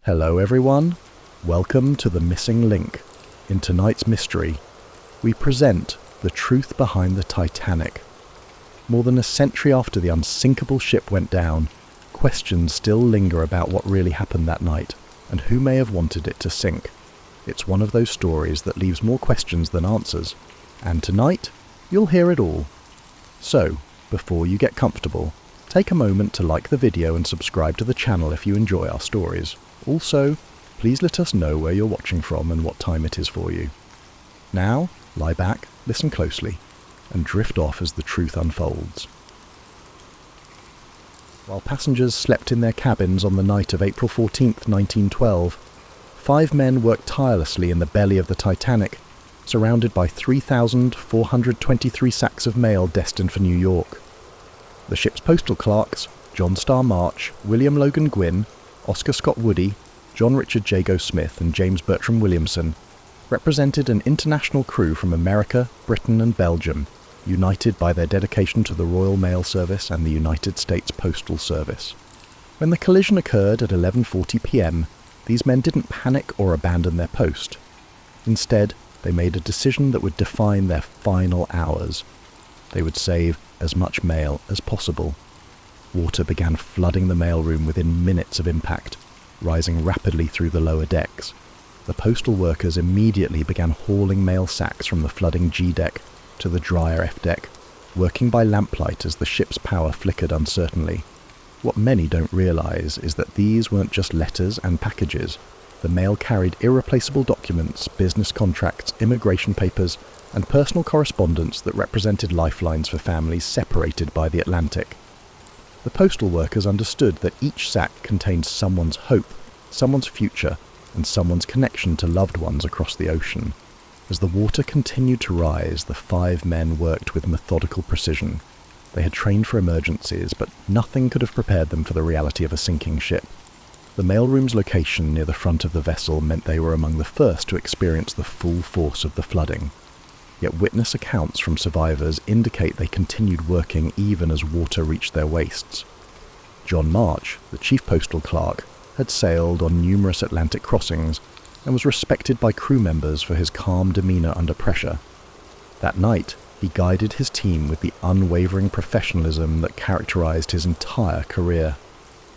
Hello everyone, welcome to The Missing Link. In tonight's mystery, we present the truth behind the Titanic. More than a century after the unsinkable ship went down, questions still linger about what really happened that night and who may have wanted it to sink. It's one of those stories that leaves more questions than answers, and tonight, you'll hear it all. So, before you get comfortable, take a moment to like the video and subscribe to the channel if you enjoy our stories. Also, please let us know where you're watching from and what time it is for you. Now, lie back, listen closely, and drift off as the truth unfolds. While passengers slept in their cabins on the night of April 14th, 1912, 5 men worked tirelessly in the belly of the Titanic, surrounded by 3,423 sacks of mail destined for New York. The ship's postal clerks, John Starr March, William Logan Gwynn, Oscar Scott Woody, John Richard Jago Smith and James Bertram Williamson, represented an international crew from America, Britain and Belgium, united by their dedication to the Royal Mail Service and the United States Postal Service. When the collision occurred at 11:40 p.m, these men didn't panic or abandon their post. Instead, they made a decision that would define their final hours. They would save as much mail as possible. Water began flooding the mailroom within minutes of impact, rising rapidly through the lower decks. The postal workers immediately began hauling mail sacks from the flooding G deck to the drier F deck, working by lamplight as the ship's power flickered uncertainly. What many don't realize is that these weren't just letters and packages. The mail carried irreplaceable documents, business contracts, immigration papers, and personal correspondence that represented lifelines for families separated by the Atlantic. The postal workers understood that each sack contained someone's hope, someone's future, and someone's connection to loved ones across the ocean. As the water continued to rise, the 5 men worked with methodical precision. They had trained for emergencies, but nothing could have prepared them for the reality of a sinking ship. The mailroom's location near the front of the vessel meant they were among the first to experience the full force of the flooding. Yet witness accounts from survivors indicate they continued working even as water reached their waists. John March, the chief postal clerk, had sailed on numerous Atlantic crossings and was respected by crew members for his calm demeanor under pressure. That night, he guided his team with the unwavering professionalism that characterized his entire career.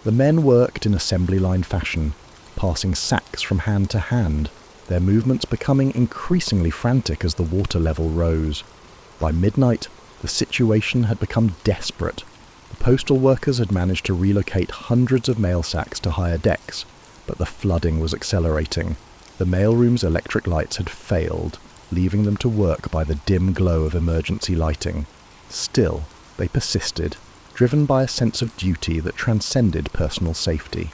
The men worked in assembly line fashion, passing sacks from hand to hand, their movements becoming increasingly frantic as the water level rose. By midnight, the situation had become desperate. The postal workers had managed to relocate hundreds of mail sacks to higher decks, but the flooding was accelerating. The mailroom's electric lights had failed, leaving them to work by the dim glow of emergency lighting. Still, they persisted, driven by a sense of duty that transcended personal safety.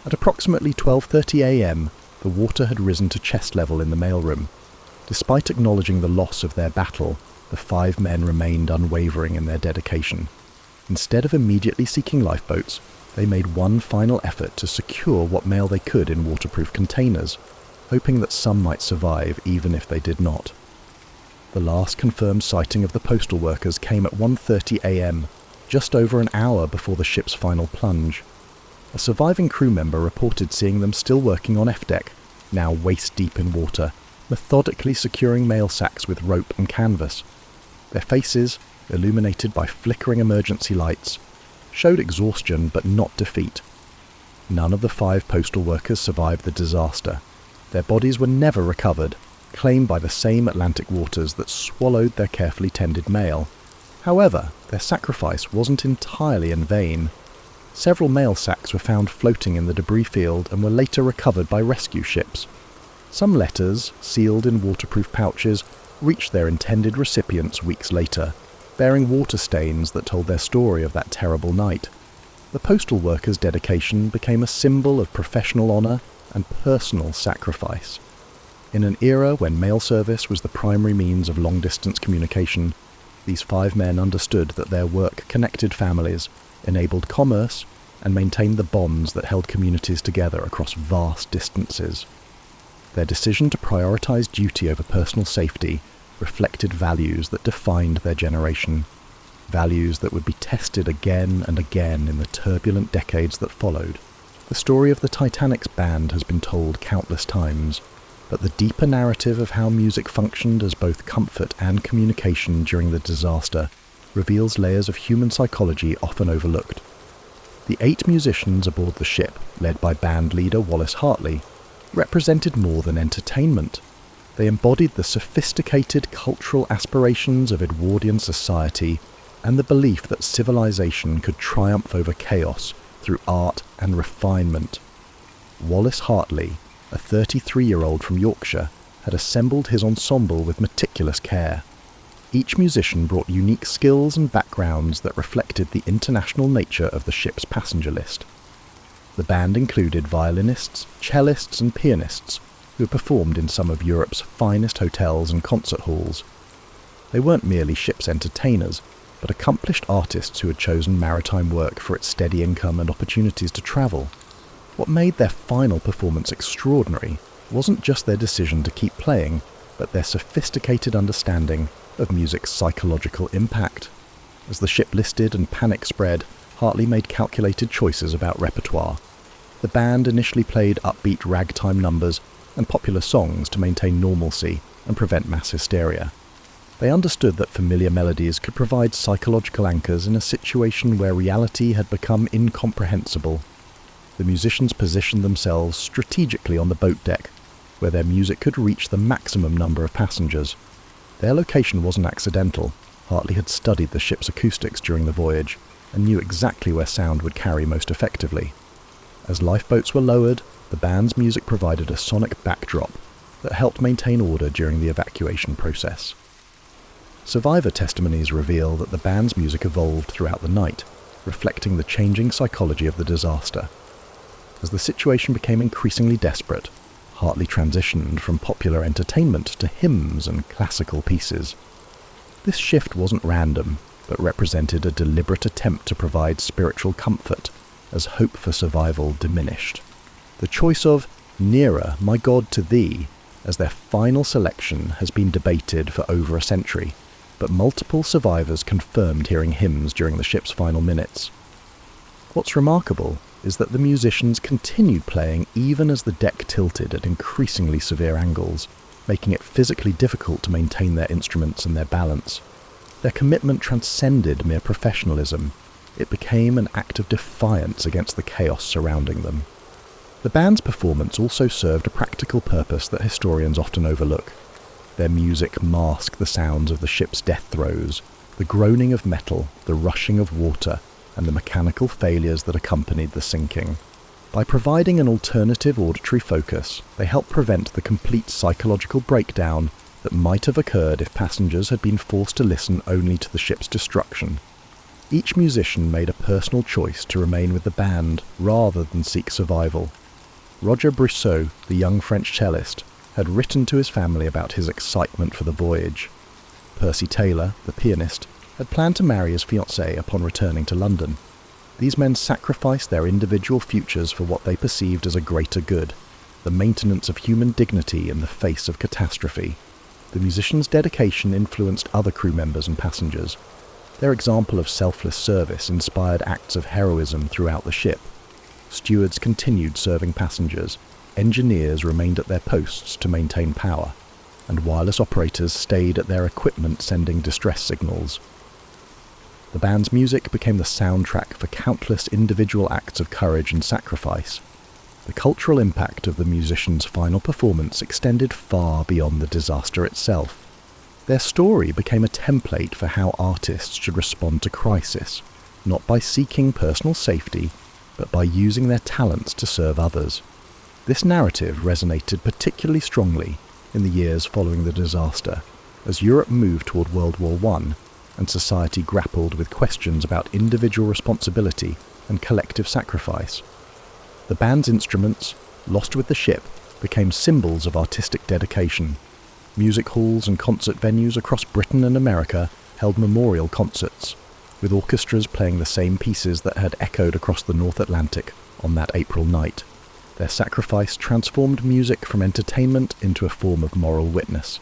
At approximately 12:30 a.m, the water had risen to chest level in the mailroom. Despite acknowledging the loss of their battle, the 5 men remained unwavering in their dedication. Instead of immediately seeking lifeboats, they made one final effort to secure what mail they could in waterproof containers, hoping that some might survive even if they did not. The last confirmed sighting of the postal workers came at 1:30 a.m, just over an hour before the ship's final plunge. A surviving crew member reported seeing them still working on F deck, now waist-deep in water, methodically securing mail sacks with rope and canvas. Their faces, illuminated by flickering emergency lights, showed exhaustion but not defeat. None of the 5 postal workers survived the disaster. Their bodies were never recovered, claimed by the same Atlantic waters that swallowed their carefully tended mail. However, their sacrifice wasn't entirely in vain. Several mail sacks were found floating in the debris field and were later recovered by rescue ships. Some letters, sealed in waterproof pouches, reached their intended recipients weeks later, bearing water stains that told their story of that terrible night. The postal workers' dedication became a symbol of professional honor and personal sacrifice. In an era when mail service was the primary means of long-distance communication, these 5 men understood that their work connected families, enabled commerce, and maintained the bonds that held communities together across vast distances. Their decision to prioritize duty over personal safety reflected values that defined their generation, values that would be tested again and again in the turbulent decades that followed. The story of the Titanic's band has been told countless times, but the deeper narrative of how music functioned as both comfort and communication during the disaster reveals layers of human psychology often overlooked. The 8 musicians aboard the ship, led by band leader Wallace Hartley, represented more than entertainment. They embodied the sophisticated cultural aspirations of Edwardian society and the belief that civilization could triumph over chaos through art and refinement. Wallace Hartley, a 33-year-old from Yorkshire, had assembled his ensemble with meticulous care. Each musician brought unique skills and backgrounds that reflected the international nature of the ship's passenger list. The band included violinists, cellists and pianists who performed in some of Europe's finest hotels and concert halls. They weren't merely ship's entertainers, but accomplished artists who had chosen maritime work for its steady income and opportunities to travel. What made their final performance extraordinary wasn't just their decision to keep playing, but their sophisticated understanding of music's psychological impact. As the ship listed and panic spread, Hartley made calculated choices about repertoire. The band initially played upbeat ragtime numbers and popular songs to maintain normalcy and prevent mass hysteria. They understood that familiar melodies could provide psychological anchors in a situation where reality had become incomprehensible. The musicians positioned themselves strategically on the boat deck, where their music could reach the maximum number of passengers. Their location wasn't accidental. Hartley had studied the ship's acoustics during the voyage and knew exactly where sound would carry most effectively. As lifeboats were lowered, the band's music provided a sonic backdrop that helped maintain order during the evacuation process. Survivor testimonies reveal that the band's music evolved throughout the night, reflecting the changing psychology of the disaster. As the situation became increasingly desperate, Hartley transitioned from popular entertainment to hymns and classical pieces. This shift wasn't random, but represented a deliberate attempt to provide spiritual comfort as hope for survival diminished. The choice of "Nearer, My God, to Thee" as their final selection has been debated for over a century, but multiple survivors confirmed hearing hymns during the ship's final minutes. What's remarkable is that the musicians continued playing even as the deck tilted at increasingly severe angles, making it physically difficult to maintain their instruments and their balance. Their commitment transcended mere professionalism. It became an act of defiance against the chaos surrounding them. The band's performance also served a practical purpose that historians often overlook. Their music masked the sounds of the ship's death throes, the groaning of metal, the rushing of water, and the mechanical failures that accompanied the sinking. By providing an alternative auditory focus, they helped prevent the complete psychological breakdown that might have occurred if passengers had been forced to listen only to the ship's destruction. Each musician made a personal choice to remain with the band rather than seek survival. Roger Brousseau, the young French cellist, had written to his family about his excitement for the voyage. Percy Taylor, the pianist, had planned to marry his fiancée upon returning to London. These men sacrificed their individual futures for what they perceived as a greater good, the maintenance of human dignity in the face of catastrophe. The musicians' dedication influenced other crew members and passengers. Their example of selfless service inspired acts of heroism throughout the ship. Stewards continued serving passengers, engineers remained at their posts to maintain power, and wireless operators stayed at their equipment sending distress signals. The band's music became the soundtrack for countless individual acts of courage and sacrifice. The cultural impact of the musicians' final performance extended far beyond the disaster itself. Their story became a template for how artists should respond to crisis, not by seeking personal safety, but by using their talents to serve others. This narrative resonated particularly strongly in the years following the disaster, as Europe moved toward World War I and society grappled with questions about individual responsibility and collective sacrifice. The band's instruments, lost with the ship, became symbols of artistic dedication. Music halls and concert venues across Britain and America held memorial concerts, with orchestras playing the same pieces that had echoed across the North Atlantic on that April night. Their sacrifice transformed music from entertainment into a form of moral witness,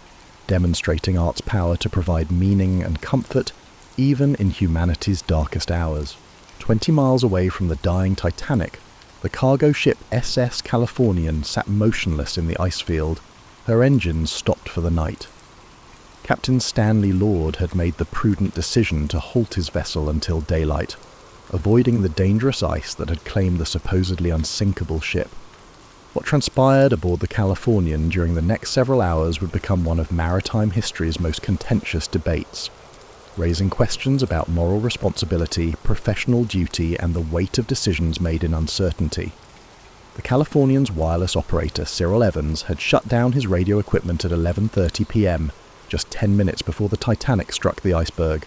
demonstrating art's power to provide meaning and comfort even in humanity's darkest hours. 20 miles away from the dying Titanic, The cargo ship SS Californian sat motionless in the ice field, her engines stopped for the night. Captain Stanley Lord had made the prudent decision to halt his vessel until daylight, avoiding the dangerous ice that had claimed the supposedly unsinkable ship. What transpired aboard the Californian during the next several hours would become one of maritime history's most contentious debates, raising questions about moral responsibility, professional duty, and the weight of decisions made in uncertainty. The Californian's wireless operator, Cyril Evans, had shut down his radio equipment at 11:30 p.m., just 10 minutes before the Titanic struck the iceberg.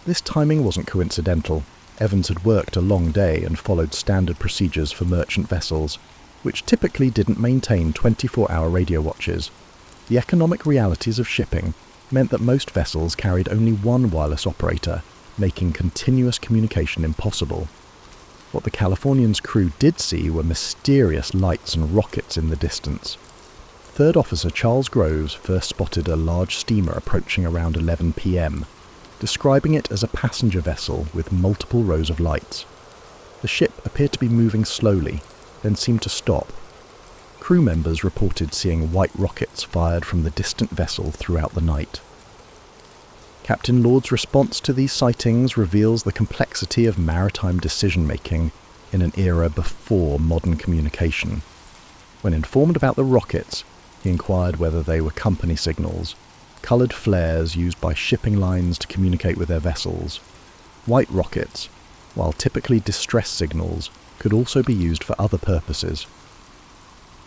This timing wasn't coincidental. Evans had worked a long day and followed standard procedures for merchant vessels, which typically didn't maintain 24-hour radio watches. The economic realities of shipping meant that most vessels carried only one wireless operator, making continuous communication impossible. What the Californian's crew did see were mysterious lights and rockets in the distance. Third Officer Charles Groves first spotted a large steamer approaching around 11 p.m., describing it as a passenger vessel with multiple rows of lights. The ship appeared to be moving slowly, then seemed to stop. Crew members reported seeing white rockets fired from the distant vessel throughout the night. Captain Lord's response to these sightings reveals the complexity of maritime decision-making in an era before modern communication. When informed about the rockets, he inquired whether they were company signals, coloured flares used by shipping lines to communicate with their vessels. White rockets, while typically distress signals, could also be used for other purposes.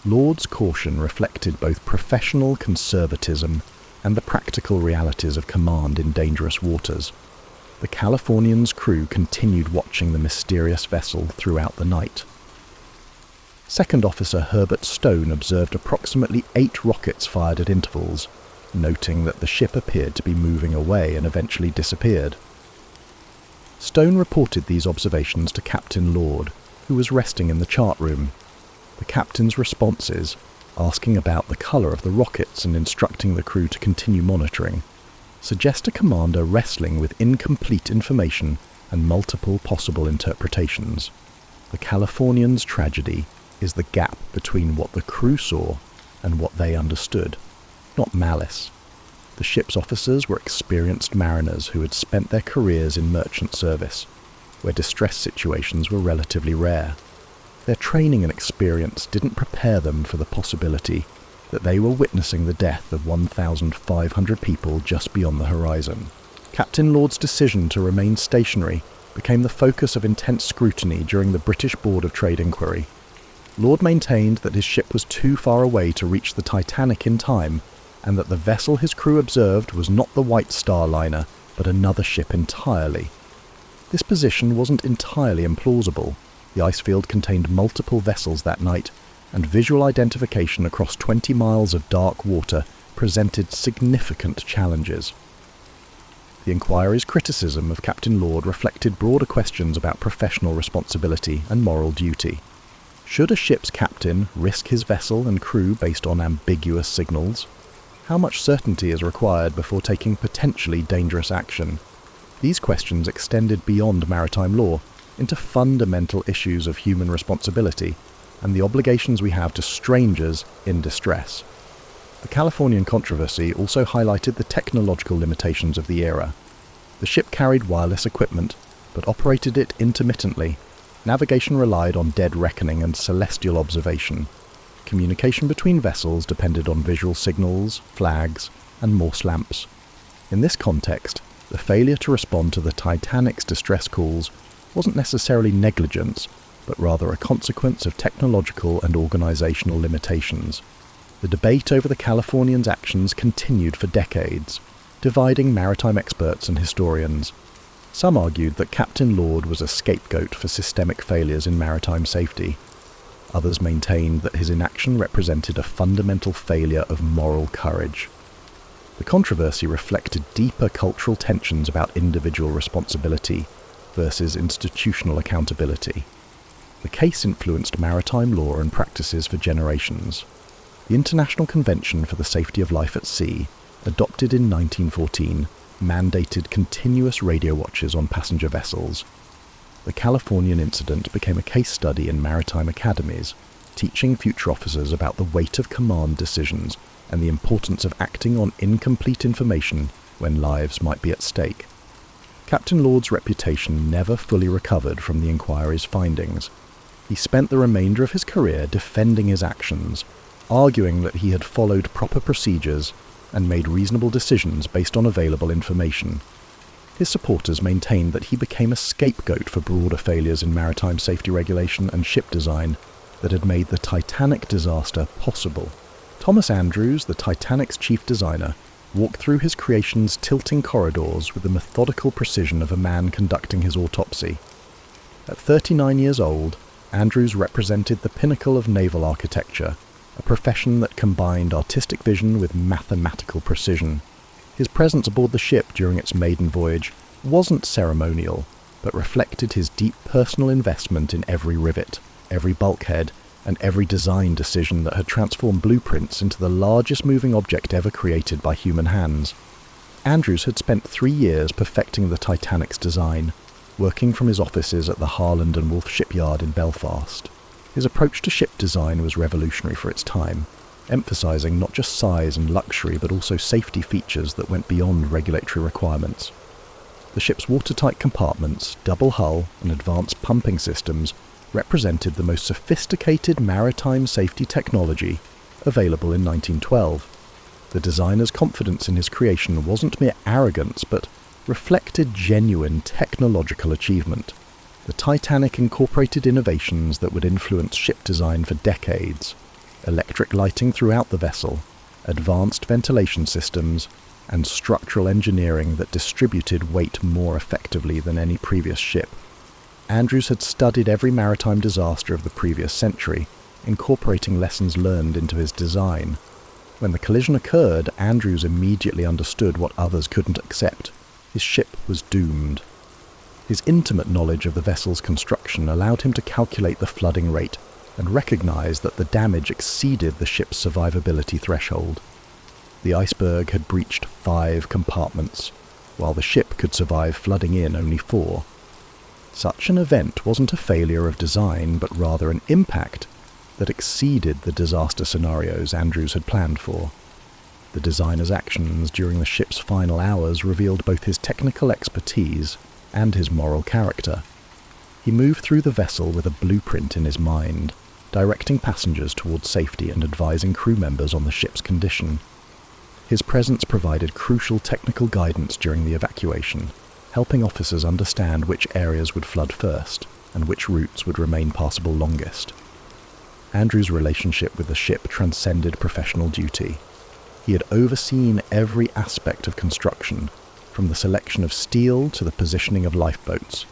Lord's caution reflected both professional conservatism and the practical realities of command in dangerous waters. The Californian's crew continued watching the mysterious vessel throughout the night. Second Officer Herbert Stone observed approximately 8 rockets fired at intervals, noting that the ship appeared to be moving away and eventually disappeared. Stone reported these observations to Captain Lord, who was resting in the chart room. The captain's responses, asking about the colour of the rockets and instructing the crew to continue monitoring, suggest a commander wrestling with incomplete information and multiple possible interpretations. The Californian's tragedy is the gap between what the crew saw and what they understood, not malice. The ship's officers were experienced mariners who had spent their careers in merchant service, where distress situations were relatively rare. Their training and experience didn't prepare them for the possibility that they were witnessing the death of 1,500 people just beyond the horizon. Captain Lord's decision to remain stationary became the focus of intense scrutiny during the British Board of Trade inquiry. Lord maintained that his ship was too far away to reach the Titanic in time, and that the vessel his crew observed was not the White Star liner, but another ship entirely. This position wasn't entirely implausible. The ice field contained multiple vessels that night, and visual identification across 20 miles of dark water presented significant challenges. The inquiry's criticism of Captain Lord reflected broader questions about professional responsibility and moral duty. Should a ship's captain risk his vessel and crew based on ambiguous signals? How much certainty is required before taking potentially dangerous action? These questions extended beyond maritime law into fundamental issues of human responsibility and the obligations we have to strangers in distress. The Californian controversy also highlighted the technological limitations of the era. The ship carried wireless equipment, but operated it intermittently. Navigation relied on dead reckoning and celestial observation. Communication between vessels depended on visual signals, flags, and Morse lamps. In this context, the failure to respond to the Titanic's distress calls wasn't necessarily negligence, but rather a consequence of technological and organizational limitations. The debate over the Californian's actions continued for decades, dividing maritime experts and historians. Some argued that Captain Lord was a scapegoat for systemic failures in maritime safety. Others maintained that his inaction represented a fundamental failure of moral courage. The controversy reflected deeper cultural tensions about individual responsibility versus institutional accountability. The case influenced maritime law and practices for generations. The International Convention for the Safety of Life at Sea, adopted in 1914, mandated continuous radio watches on passenger vessels. the Californian incident became a case study in maritime academies, teaching future officers about the weight of command decisions and the importance of acting on incomplete information when lives might be at stake. Captain Lord's reputation never fully recovered from the inquiry's findings. He spent the remainder of his career defending his actions, arguing that he had followed proper procedures and made reasonable decisions based on available information. His supporters maintained that he became a scapegoat for broader failures in maritime safety regulation and ship design that had made the Titanic disaster possible. Thomas Andrews, the Titanic's chief designer, walked through his creation's tilting corridors with the methodical precision of a man conducting his autopsy. At 39 years old, Andrews represented the pinnacle of naval architecture, a profession that combined artistic vision with mathematical precision. His presence aboard the ship during its maiden voyage wasn't ceremonial, but reflected his deep personal investment in every rivet, every bulkhead, and every design decision that had transformed blueprints into the largest moving object ever created by human hands. Andrews had spent 3 years perfecting the Titanic's design, working from his offices at the Harland and Wolff shipyard in Belfast. His approach to ship design was revolutionary for its time, emphasizing not just size and luxury but also safety features that went beyond regulatory requirements. The ship's watertight compartments, double hull, and advanced pumping systems represented the most sophisticated maritime safety technology available in 1912. The designer's confidence in his creation wasn't mere arrogance but reflected genuine technological achievement. The Titanic incorporated innovations that would influence ship design for decades: electric lighting throughout the vessel, advanced ventilation systems, and structural engineering that distributed weight more effectively than any previous ship. Andrews had studied every maritime disaster of the previous century, incorporating lessons learned into his design. When the collision occurred, Andrews immediately understood what others couldn't accept. His ship was doomed. His intimate knowledge of the vessel's construction allowed him to calculate the flooding rate and recognize that the damage exceeded the ship's survivability threshold. The iceberg had breached 5 compartments, while the ship could survive flooding in only 4. Such an event wasn't a failure of design, but rather an impact that exceeded the disaster scenarios Andrews had planned for. The designer's actions during the ship's final hours revealed both his technical expertise and his moral character. He moved through the vessel with a blueprint in his mind, directing passengers towards safety and advising crew members on the ship's condition. His presence provided crucial technical guidance during the evacuation, helping officers understand which areas would flood first and which routes would remain passable longest. Andrews' relationship with the ship transcended professional duty. He had overseen every aspect of construction, from the selection of steel to the positioning of lifeboats.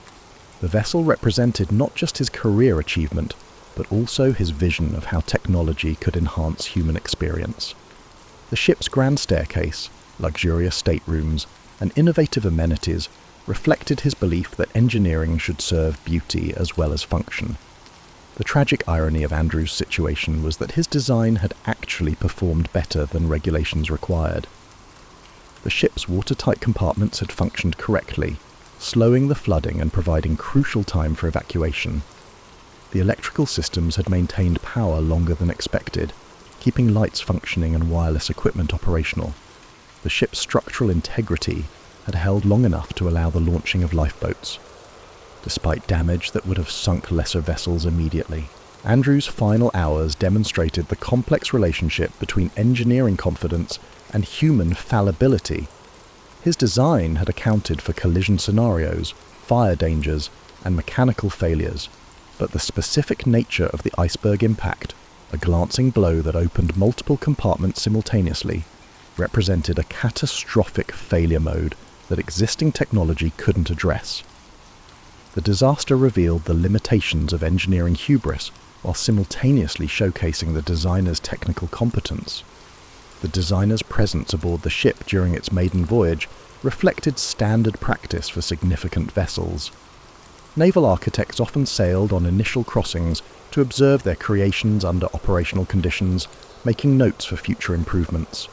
The vessel represented not just his career achievement, but also his vision of how technology could enhance human experience. The ship's grand staircase, luxurious staterooms, and innovative amenities reflected his belief that engineering should serve beauty as well as function. The tragic irony of Andrews' situation was that his design had actually performed better than regulations required. The ship's watertight compartments had functioned correctly, slowing the flooding and providing crucial time for evacuation. The electrical systems had maintained power longer than expected, keeping lights functioning and wireless equipment operational. The ship's structural integrity had held long enough to allow the launching of lifeboats, despite damage that would have sunk lesser vessels immediately. Andrews' final hours demonstrated the complex relationship between engineering confidence and human fallibility. His design had accounted for collision scenarios, fire dangers, and mechanical failures, but the specific nature of the iceberg impact, a glancing blow that opened multiple compartments simultaneously, represented a catastrophic failure mode that existing technology couldn't address. The disaster revealed the limitations of engineering hubris while simultaneously showcasing the designer's technical competence. The designer's presence aboard the ship during its maiden voyage reflected standard practice for significant vessels. Naval architects often sailed on initial crossings to observe their creations under operational conditions, making notes for future improvements.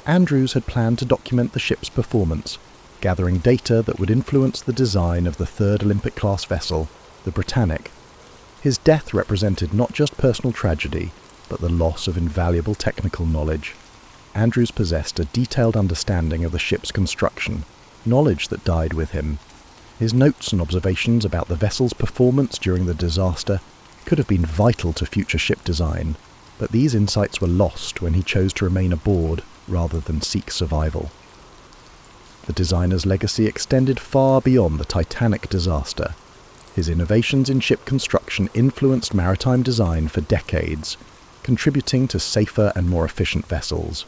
Andrews had planned to document the ship's performance, gathering data that would influence the design of the third Olympic-class vessel, the Britannic. His death represented not just personal tragedy, but the loss of invaluable technical knowledge. Andrews possessed a detailed understanding of the ship's construction, knowledge that died with him. His notes and observations about the vessel's performance during the disaster could have been vital to future ship design, but these insights were lost when he chose to remain aboard rather than seek survival. The designer's legacy extended far beyond the Titanic disaster. His innovations in ship construction influenced maritime design for decades, contributing to safer and more efficient vessels.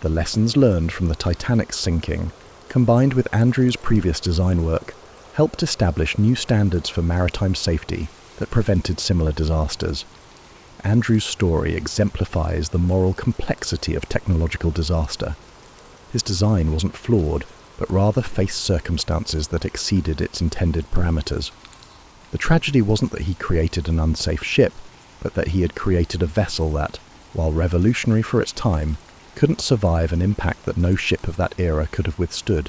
The lessons learned from the Titanic's sinking, combined with Andrews' previous design work, helped establish new standards for maritime safety that prevented similar disasters. Andrews' story exemplifies the moral complexity of technological disaster. His design wasn't flawed, but rather faced circumstances that exceeded its intended parameters. The tragedy wasn't that he created an unsafe ship, but that he had created a vessel that, while revolutionary for its time, couldn't survive an impact that no ship of that era could have withstood.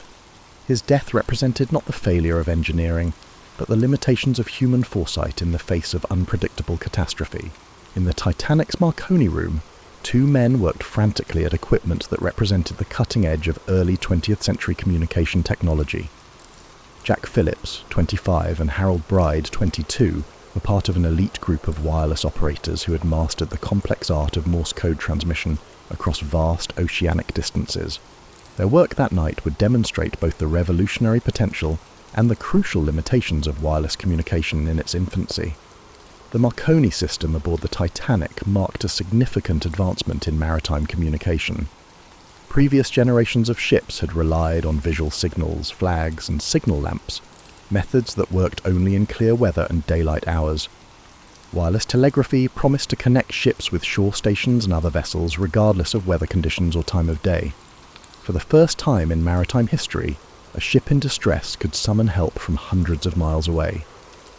His death represented not the failure of engineering, but the limitations of human foresight in the face of unpredictable catastrophe. In the Titanic's Marconi room, 2 men worked frantically at equipment that represented the cutting edge of early 20th century communication technology. Jack Phillips, 25, and Harold Bride, 22, were part of an elite group of wireless operators who had mastered the complex art of Morse code transmission across vast oceanic distances. Their work that night would demonstrate both the revolutionary potential and the crucial limitations of wireless communication in its infancy. The Marconi system aboard the Titanic marked a significant advancement in maritime communication. Previous generations of ships had relied on visual signals, flags, and signal lamps, methods that worked only in clear weather and daylight hours. Wireless telegraphy promised to connect ships with shore stations and other vessels regardless of weather conditions or time of day. For the first time in maritime history, a ship in distress could summon help from hundreds of miles away.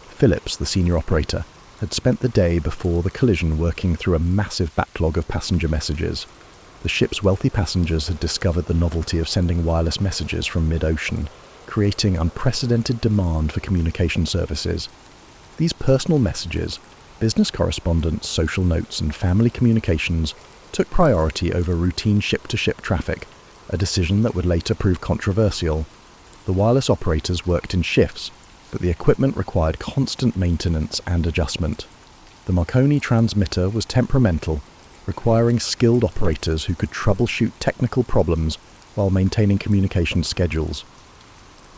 Phillips, the senior operator, had spent the day before the collision working through a massive backlog of passenger messages. The ship's wealthy passengers had discovered the novelty of sending wireless messages from mid-ocean, creating unprecedented demand for communication services. These personal messages, business correspondence, social notes, and family communications took priority over routine ship-to-ship traffic, a decision that would later prove controversial. The wireless operators worked in shifts, but the equipment required constant maintenance and adjustment. The Marconi transmitter was temperamental, requiring skilled operators who could troubleshoot technical problems while maintaining communication schedules.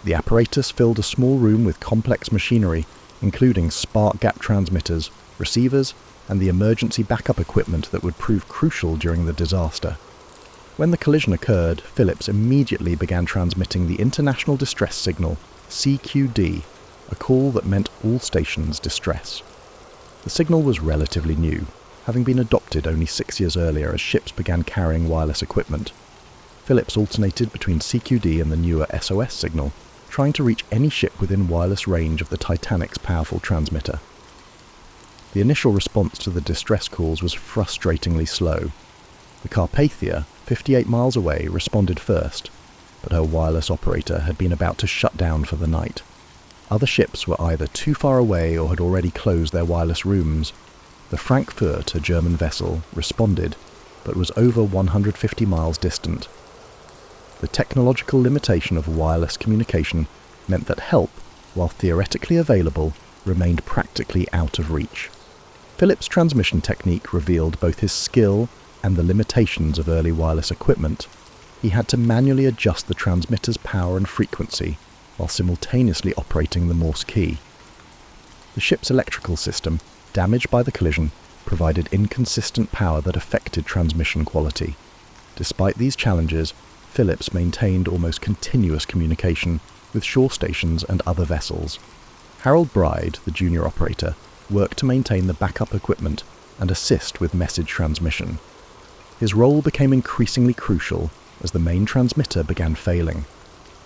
The apparatus filled a small room with complex machinery, including spark gap transmitters, receivers, and the emergency backup equipment that would prove crucial during the disaster. When the collision occurred, Phillips immediately began transmitting the international distress signal, CQD, a call that meant all stations distress. The signal was relatively new, having been adopted only 6 years earlier as ships began carrying wireless equipment. Phillips alternated between CQD and the newer SOS signal, trying to reach any ship within wireless range of the Titanic's powerful transmitter. The initial response to the distress calls was frustratingly slow. The Carpathia, 58 miles away, responded first, but her wireless operator had been about to shut down for the night. Other ships were either too far away or had already closed their wireless rooms. The Frankfurt, a German vessel, responded, but was over 150 miles distant. The technological limitation of wireless communication meant that help, while theoretically available, remained practically out of reach. Phillips' transmission technique revealed both his skill and the limitations of early wireless equipment. He had to manually adjust the transmitter's power and frequency while simultaneously operating the Morse key. The ship's electrical system, damaged by the collision, provided inconsistent power that affected transmission quality. Despite these challenges, Phillips maintained almost continuous communication with shore stations and other vessels. Harold Bride, the junior operator, worked to maintain the backup equipment and assist with message transmission. His role became increasingly crucial as the main transmitter began failing.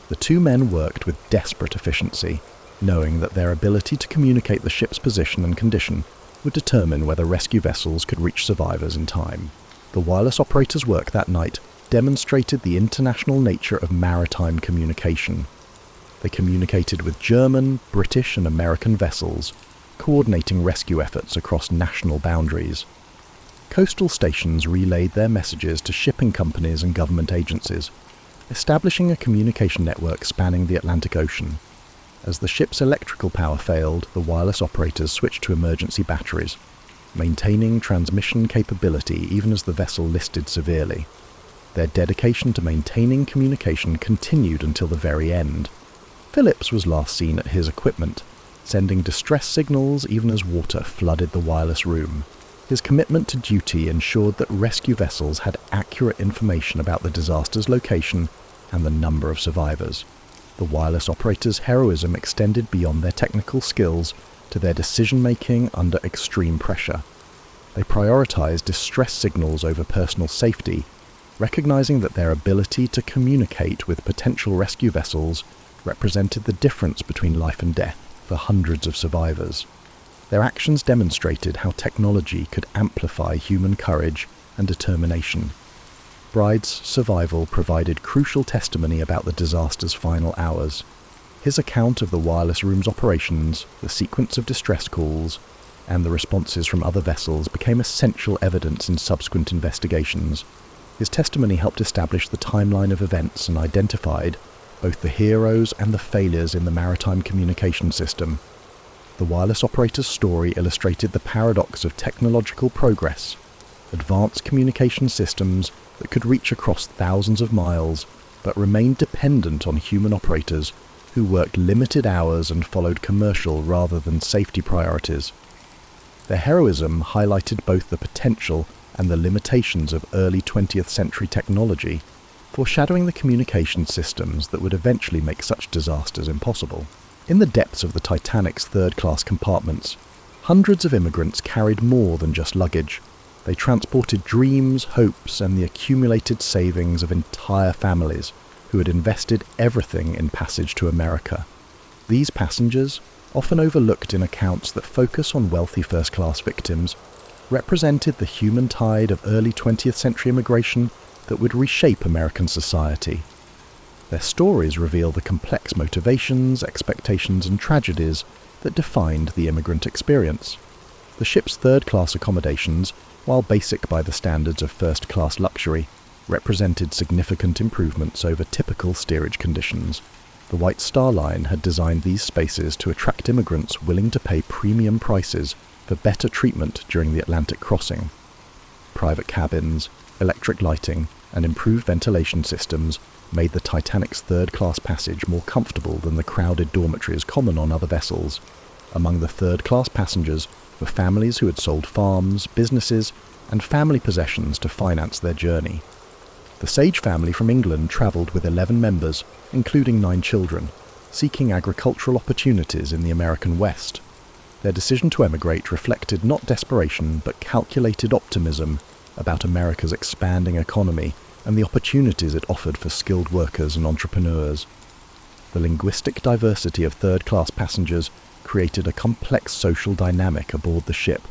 The 2 men worked with desperate efficiency, knowing that their ability to communicate the ship's position and condition would determine whether rescue vessels could reach survivors in time. The wireless operator's work that night demonstrated the international nature of maritime communication. They communicated with German, British and American vessels, coordinating rescue efforts across national boundaries. Coastal stations relayed their messages to shipping companies and government agencies, establishing a communication network spanning the Atlantic Ocean. As the ship's electrical power failed, the wireless operators switched to emergency batteries, maintaining transmission capability even as the vessel listed severely. Their dedication to maintaining communication continued until the very end. Phillips was last seen at his equipment, sending distress signals even as water flooded the wireless room. His commitment to duty ensured that rescue vessels had accurate information about the disaster's location and the number of survivors. The wireless operators' heroism extended beyond their technical skills to their decision-making under extreme pressure. They prioritized distress signals over personal safety, recognizing that their ability to communicate with potential rescue vessels represented the difference between life and death for hundreds of survivors. Their actions demonstrated how technology could amplify human courage and determination. Bride's survival provided crucial testimony about the disaster's final hours. His account of the wireless room's operations, the sequence of distress calls, and the responses from other vessels became essential evidence in subsequent investigations. His testimony helped establish the timeline of events and identified both the heroes and the failures in the maritime communication system. The wireless operator's story illustrated the paradox of technological progress, advanced communication systems that could reach across thousands of miles, but remained dependent on human operators who worked limited hours and followed commercial rather than safety priorities. Their heroism highlighted both the potential and the limitations of early 20th century technology, foreshadowing the communication systems that would eventually make such disasters impossible. In the depths of the Titanic's third-class compartments, hundreds of immigrants carried more than just luggage. They transported dreams, hopes, and the accumulated savings of entire families who had invested everything in passage to America. These passengers, often overlooked in accounts that focus on wealthy first-class victims, represented the human tide of early 20th century immigration that would reshape American society. Their stories reveal the complex motivations, expectations, and tragedies that defined the immigrant experience. The ship's third-class accommodations, while basic by the standards of first-class luxury, represented significant improvements over typical steerage conditions. The White Star Line had designed these spaces to attract immigrants willing to pay premium prices for better treatment during the Atlantic crossing. Private cabins, electric lighting, and improved ventilation systems made the Titanic's third-class passage more comfortable than the crowded dormitories common on other vessels. Among the third-class passengers were families who had sold farms, businesses, and family possessions to finance their journey. The Sage family from England travelled with 11 members, including 9 children, seeking agricultural opportunities in the American West. Their decision to emigrate reflected not desperation but calculated optimism about America's expanding economy and the opportunities it offered for skilled workers and entrepreneurs. The linguistic diversity of third-class passengers created a complex social dynamic aboard the ship.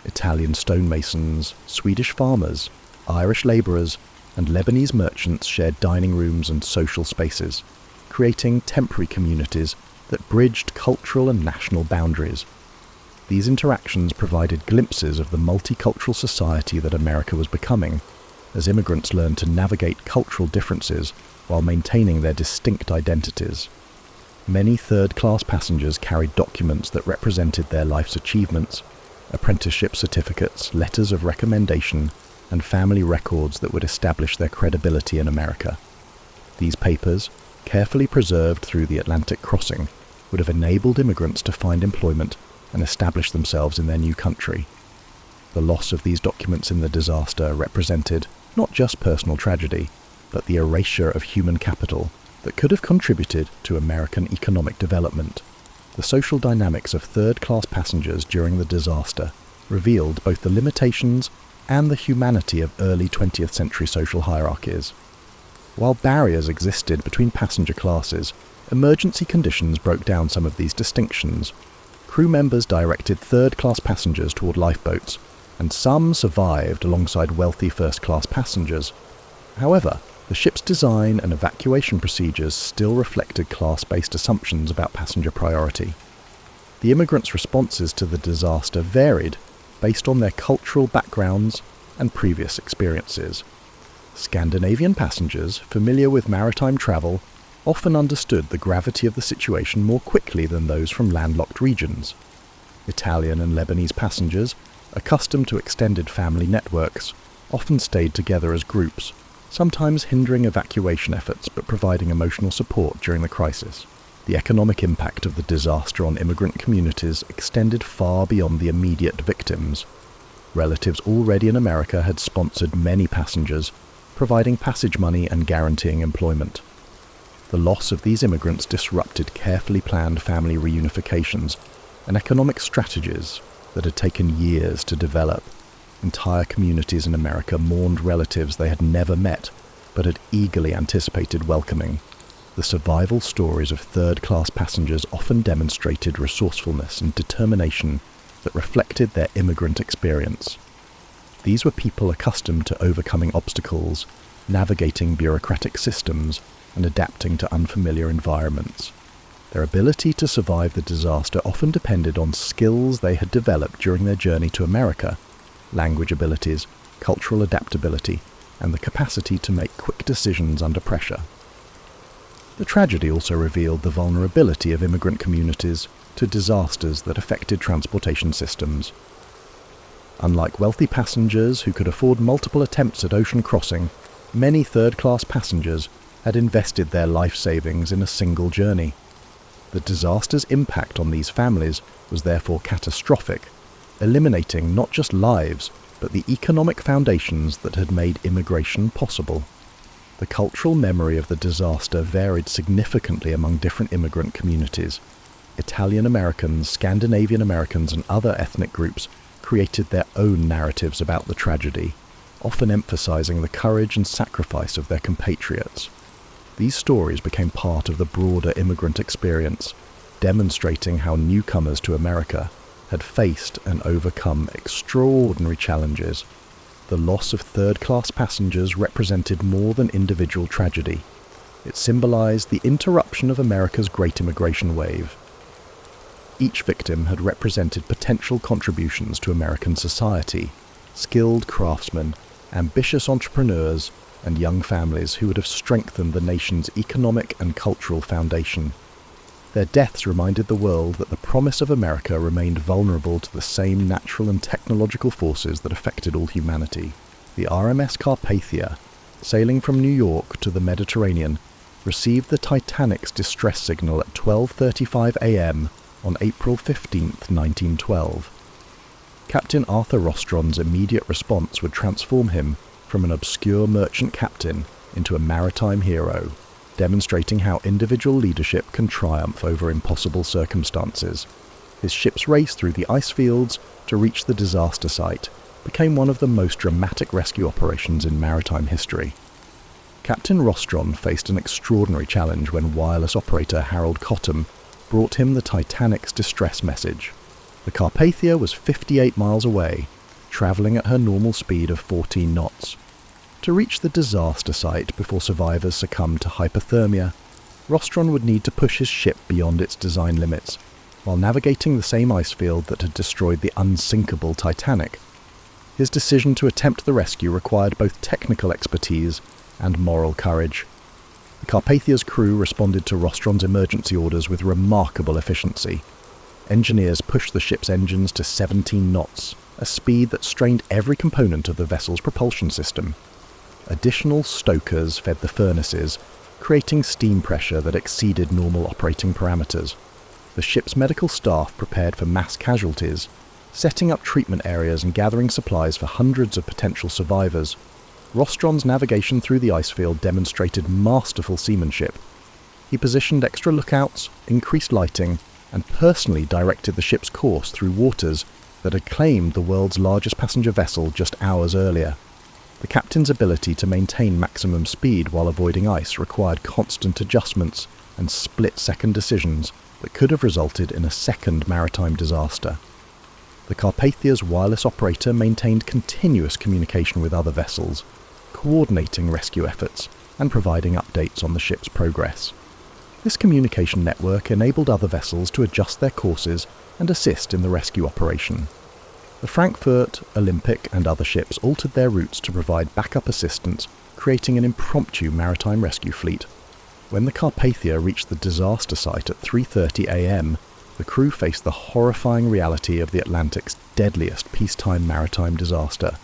Italian stonemasons, Swedish farmers, Irish labourers, and Lebanese merchants shared dining rooms and social spaces, creating temporary communities that bridged cultural and national boundaries. These interactions provided glimpses of the multicultural society that America was becoming, as immigrants learned to navigate cultural differences while maintaining their distinct identities. Many third-class passengers carried documents that represented their life's achievements, apprenticeship certificates, letters of recommendation, and family records that would establish their credibility in America. These papers, carefully preserved through the Atlantic crossing, would have enabled immigrants to find employment and establish themselves in their new country. The loss of these documents in the disaster represented not just personal tragedy, but the erasure of human capital that could have contributed to American economic development. The social dynamics of third-class passengers during the disaster revealed both the limitations and the humanity of early 20th century social hierarchies. While barriers existed between passenger classes, emergency conditions broke down some of these distinctions. Crew members directed third-class passengers toward lifeboats, and some survived alongside wealthy first-class passengers. However, The ship's design and evacuation procedures still reflected class-based assumptions about passenger priority. The immigrants' responses to the disaster varied based on their cultural backgrounds and previous experiences. Scandinavian passengers, familiar with maritime travel, often understood the gravity of the situation more quickly than those from landlocked regions. Italian and Lebanese passengers, accustomed to extended family networks, often stayed together as groups, sometimes hindering evacuation efforts but providing emotional support during the crisis. The economic impact of the disaster on immigrant communities extended far beyond the immediate victims. Relatives already in America had sponsored many passengers, providing passage money and guaranteeing employment. The loss of these immigrants disrupted carefully planned family reunifications and economic strategies that had taken years to develop. Entire communities in America mourned relatives they had never met, but had eagerly anticipated welcoming. The survival stories of third-class passengers often demonstrated resourcefulness and determination that reflected their immigrant experience. These were people accustomed to overcoming obstacles, navigating bureaucratic systems, and adapting to unfamiliar environments. Their ability to survive the disaster often depended on skills they had developed during their journey to America: language abilities, cultural adaptability, and the capacity to make quick decisions under pressure. The tragedy also revealed the vulnerability of immigrant communities to disasters that affected transportation systems. Unlike wealthy passengers who could afford multiple attempts at ocean crossing, many third-class passengers had invested their life savings in a single journey. The disaster's impact on these families was therefore catastrophic, eliminating not just lives, but the economic foundations that had made immigration possible. The cultural memory of the disaster varied significantly among different immigrant communities. Italian Americans, Scandinavian Americans, and other ethnic groups created their own narratives about the tragedy, often emphasizing the courage and sacrifice of their compatriots. These stories became part of the broader immigrant experience, demonstrating how newcomers to America had faced and overcome extraordinary challenges. The loss of third-class passengers represented more than individual tragedy. It symbolized the interruption of America's great immigration wave. Each victim had represented potential contributions to American society: skilled craftsmen, ambitious entrepreneurs, and young families who would have strengthened the nation's economic and cultural foundation. Their deaths reminded the world that the promise of America remained vulnerable to the same natural and technological forces that affected all humanity. The RMS Carpathia, sailing from New York to the Mediterranean, received the Titanic's distress signal at 12:35 a.m. on April 15, 1912. Captain Arthur Rostron's immediate response would transform him from an obscure merchant captain into a maritime hero, demonstrating how individual leadership can triumph over impossible circumstances. His ship's race through the ice fields to reach the disaster site became one of the most dramatic rescue operations in maritime history. Captain Rostron faced an extraordinary challenge when wireless operator Harold Cottam brought him the Titanic's distress message. The Carpathia was 58 miles away, travelling at her normal speed of 14 knots. To reach the disaster site before survivors succumbed to hypothermia, Rostron would need to push his ship beyond its design limits, while navigating the same ice field that had destroyed the unsinkable Titanic. His decision to attempt the rescue required both technical expertise and moral courage. The Carpathia's crew responded to Rostron's emergency orders with remarkable efficiency. Engineers pushed the ship's engines to 17 knots, a speed that strained every component of the vessel's propulsion system. Additional stokers fed the furnaces, creating steam pressure that exceeded normal operating parameters. The ship's medical staff prepared for mass casualties, setting up treatment areas and gathering supplies for hundreds of potential survivors. Rostron's navigation through the ice field demonstrated masterful seamanship. He positioned extra lookouts, increased lighting, and personally directed the ship's course through waters that had claimed the world's largest passenger vessel just hours earlier. The captain's ability to maintain maximum speed while avoiding ice required constant adjustments and split-second decisions that could have resulted in a second maritime disaster. The Carpathia's wireless operator maintained continuous communication with other vessels, coordinating rescue efforts and providing updates on the ship's progress. This communication network enabled other vessels to adjust their courses and assist in the rescue operation. The Frankfurt, Olympic and other ships altered their routes to provide backup assistance, creating an impromptu maritime rescue fleet. When the Carpathia reached the disaster site at 3:30 a.m, the crew faced the horrifying reality of the Atlantic's deadliest peacetime maritime disaster.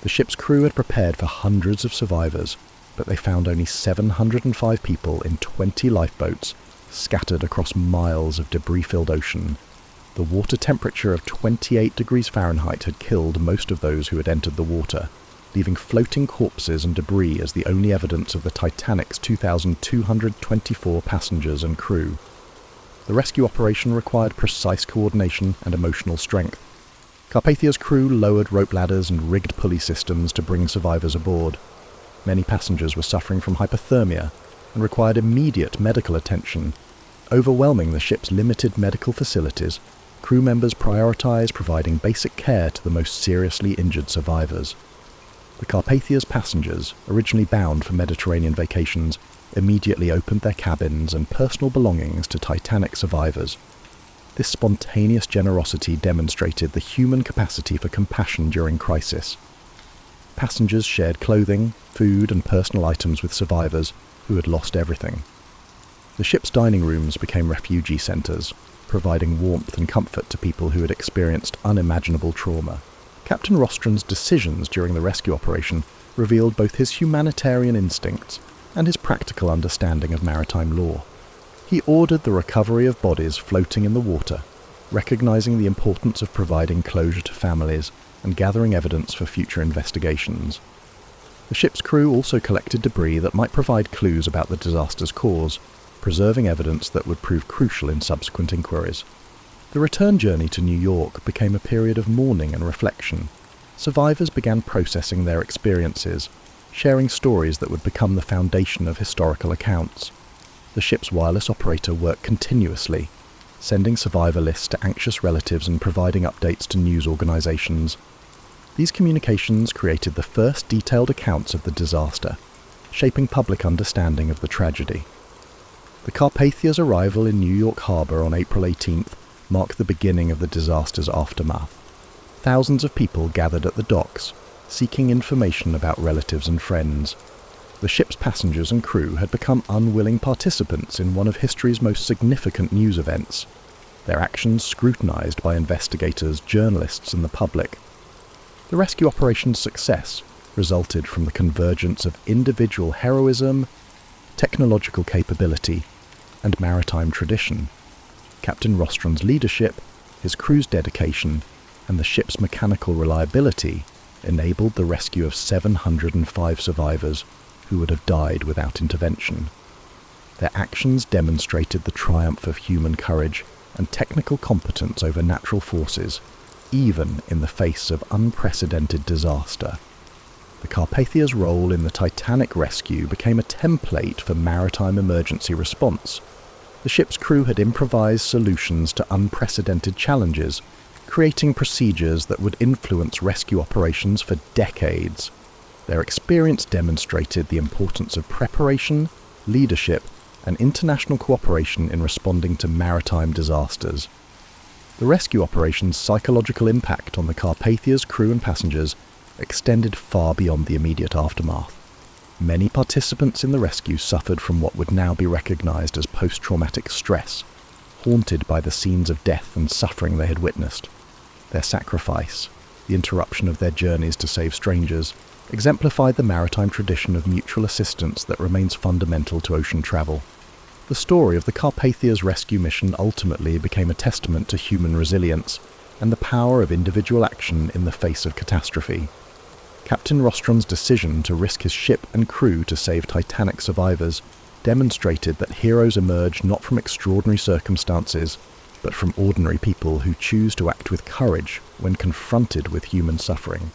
The ship's crew had prepared for hundreds of survivors, but they found only 705 people in 20 lifeboats, scattered across miles of debris-filled ocean. The water temperature of 28 degrees Fahrenheit had killed most of those who had entered the water, leaving floating corpses and debris as the only evidence of the Titanic's 2,224 passengers and crew. The rescue operation required precise coordination and emotional strength. Carpathia's crew lowered rope ladders and rigged pulley systems to bring survivors aboard. Many passengers were suffering from hypothermia and required immediate medical attention. Overwhelming the ship's limited medical facilities, crew members prioritized providing basic care to the most seriously injured survivors. The Carpathia's passengers, originally bound for Mediterranean vacations, immediately opened their cabins and personal belongings to Titanic survivors. This spontaneous generosity demonstrated the human capacity for compassion during crisis. Passengers shared clothing, food and personal items with survivors who had lost everything. The ship's dining rooms became refugee centres, providing warmth and comfort to people who had experienced unimaginable trauma. Captain Rostron's decisions during the rescue operation revealed both his humanitarian instincts and his practical understanding of maritime law. He ordered the recovery of bodies floating in the water, recognizing the importance of providing closure to families and gathering evidence for future investigations. The ship's crew also collected debris that might provide clues about the disaster's cause, preserving evidence that would prove crucial in subsequent inquiries. The return journey to New York became a period of mourning and reflection. Survivors began processing their experiences, sharing stories that would become the foundation of historical accounts. The ship's wireless operator worked continuously, sending survivor lists to anxious relatives and providing updates to news organizations. These communications created the first detailed accounts of the disaster, shaping public understanding of the tragedy. The Carpathia's arrival in New York Harbor on April 18th marked the beginning of the disaster's aftermath. Thousands of people gathered at the docks, seeking information about relatives and friends. The ship's passengers and crew had become unwilling participants in one of history's most significant news events, their actions scrutinized by investigators, journalists, and the public. The rescue operation's success resulted from the convergence of individual heroism, technological capability, and maritime tradition. Captain Rostron's leadership, his crew's dedication, and the ship's mechanical reliability enabled the rescue of 705 survivors who would have died without intervention. Their actions demonstrated the triumph of human courage and technical competence over natural forces, even in the face of unprecedented disaster. The Carpathia's role in the Titanic rescue became a template for maritime emergency response. The ship's crew had improvised solutions to unprecedented challenges, creating procedures that would influence rescue operations for decades. Their experience demonstrated the importance of preparation, leadership, and international cooperation in responding to maritime disasters. The rescue operation's psychological impact on the Carpathia's crew and passengers extended far beyond the immediate aftermath. Many participants in the rescue suffered from what would now be recognized as post-traumatic stress, haunted by the scenes of death and suffering they had witnessed. Their sacrifice, the interruption of their journeys to save strangers, exemplified the maritime tradition of mutual assistance that remains fundamental to ocean travel. The story of the Carpathia's rescue mission ultimately became a testament to human resilience and the power of individual action in the face of catastrophe. Captain Rostron's decision to risk his ship and crew to save Titanic survivors demonstrated that heroes emerge not from extraordinary circumstances, but from ordinary people who choose to act with courage when confronted with human suffering.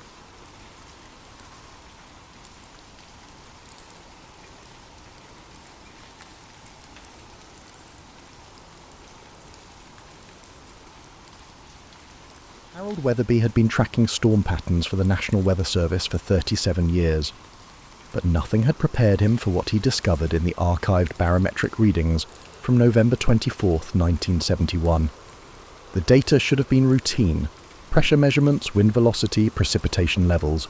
Harold Weatherby had been tracking storm patterns for the National Weather Service for 37 years. but nothing had prepared him for what he discovered in the archived barometric readings from November 24, 1971. The data should have been routine: pressure measurements, wind velocity, precipitation levels.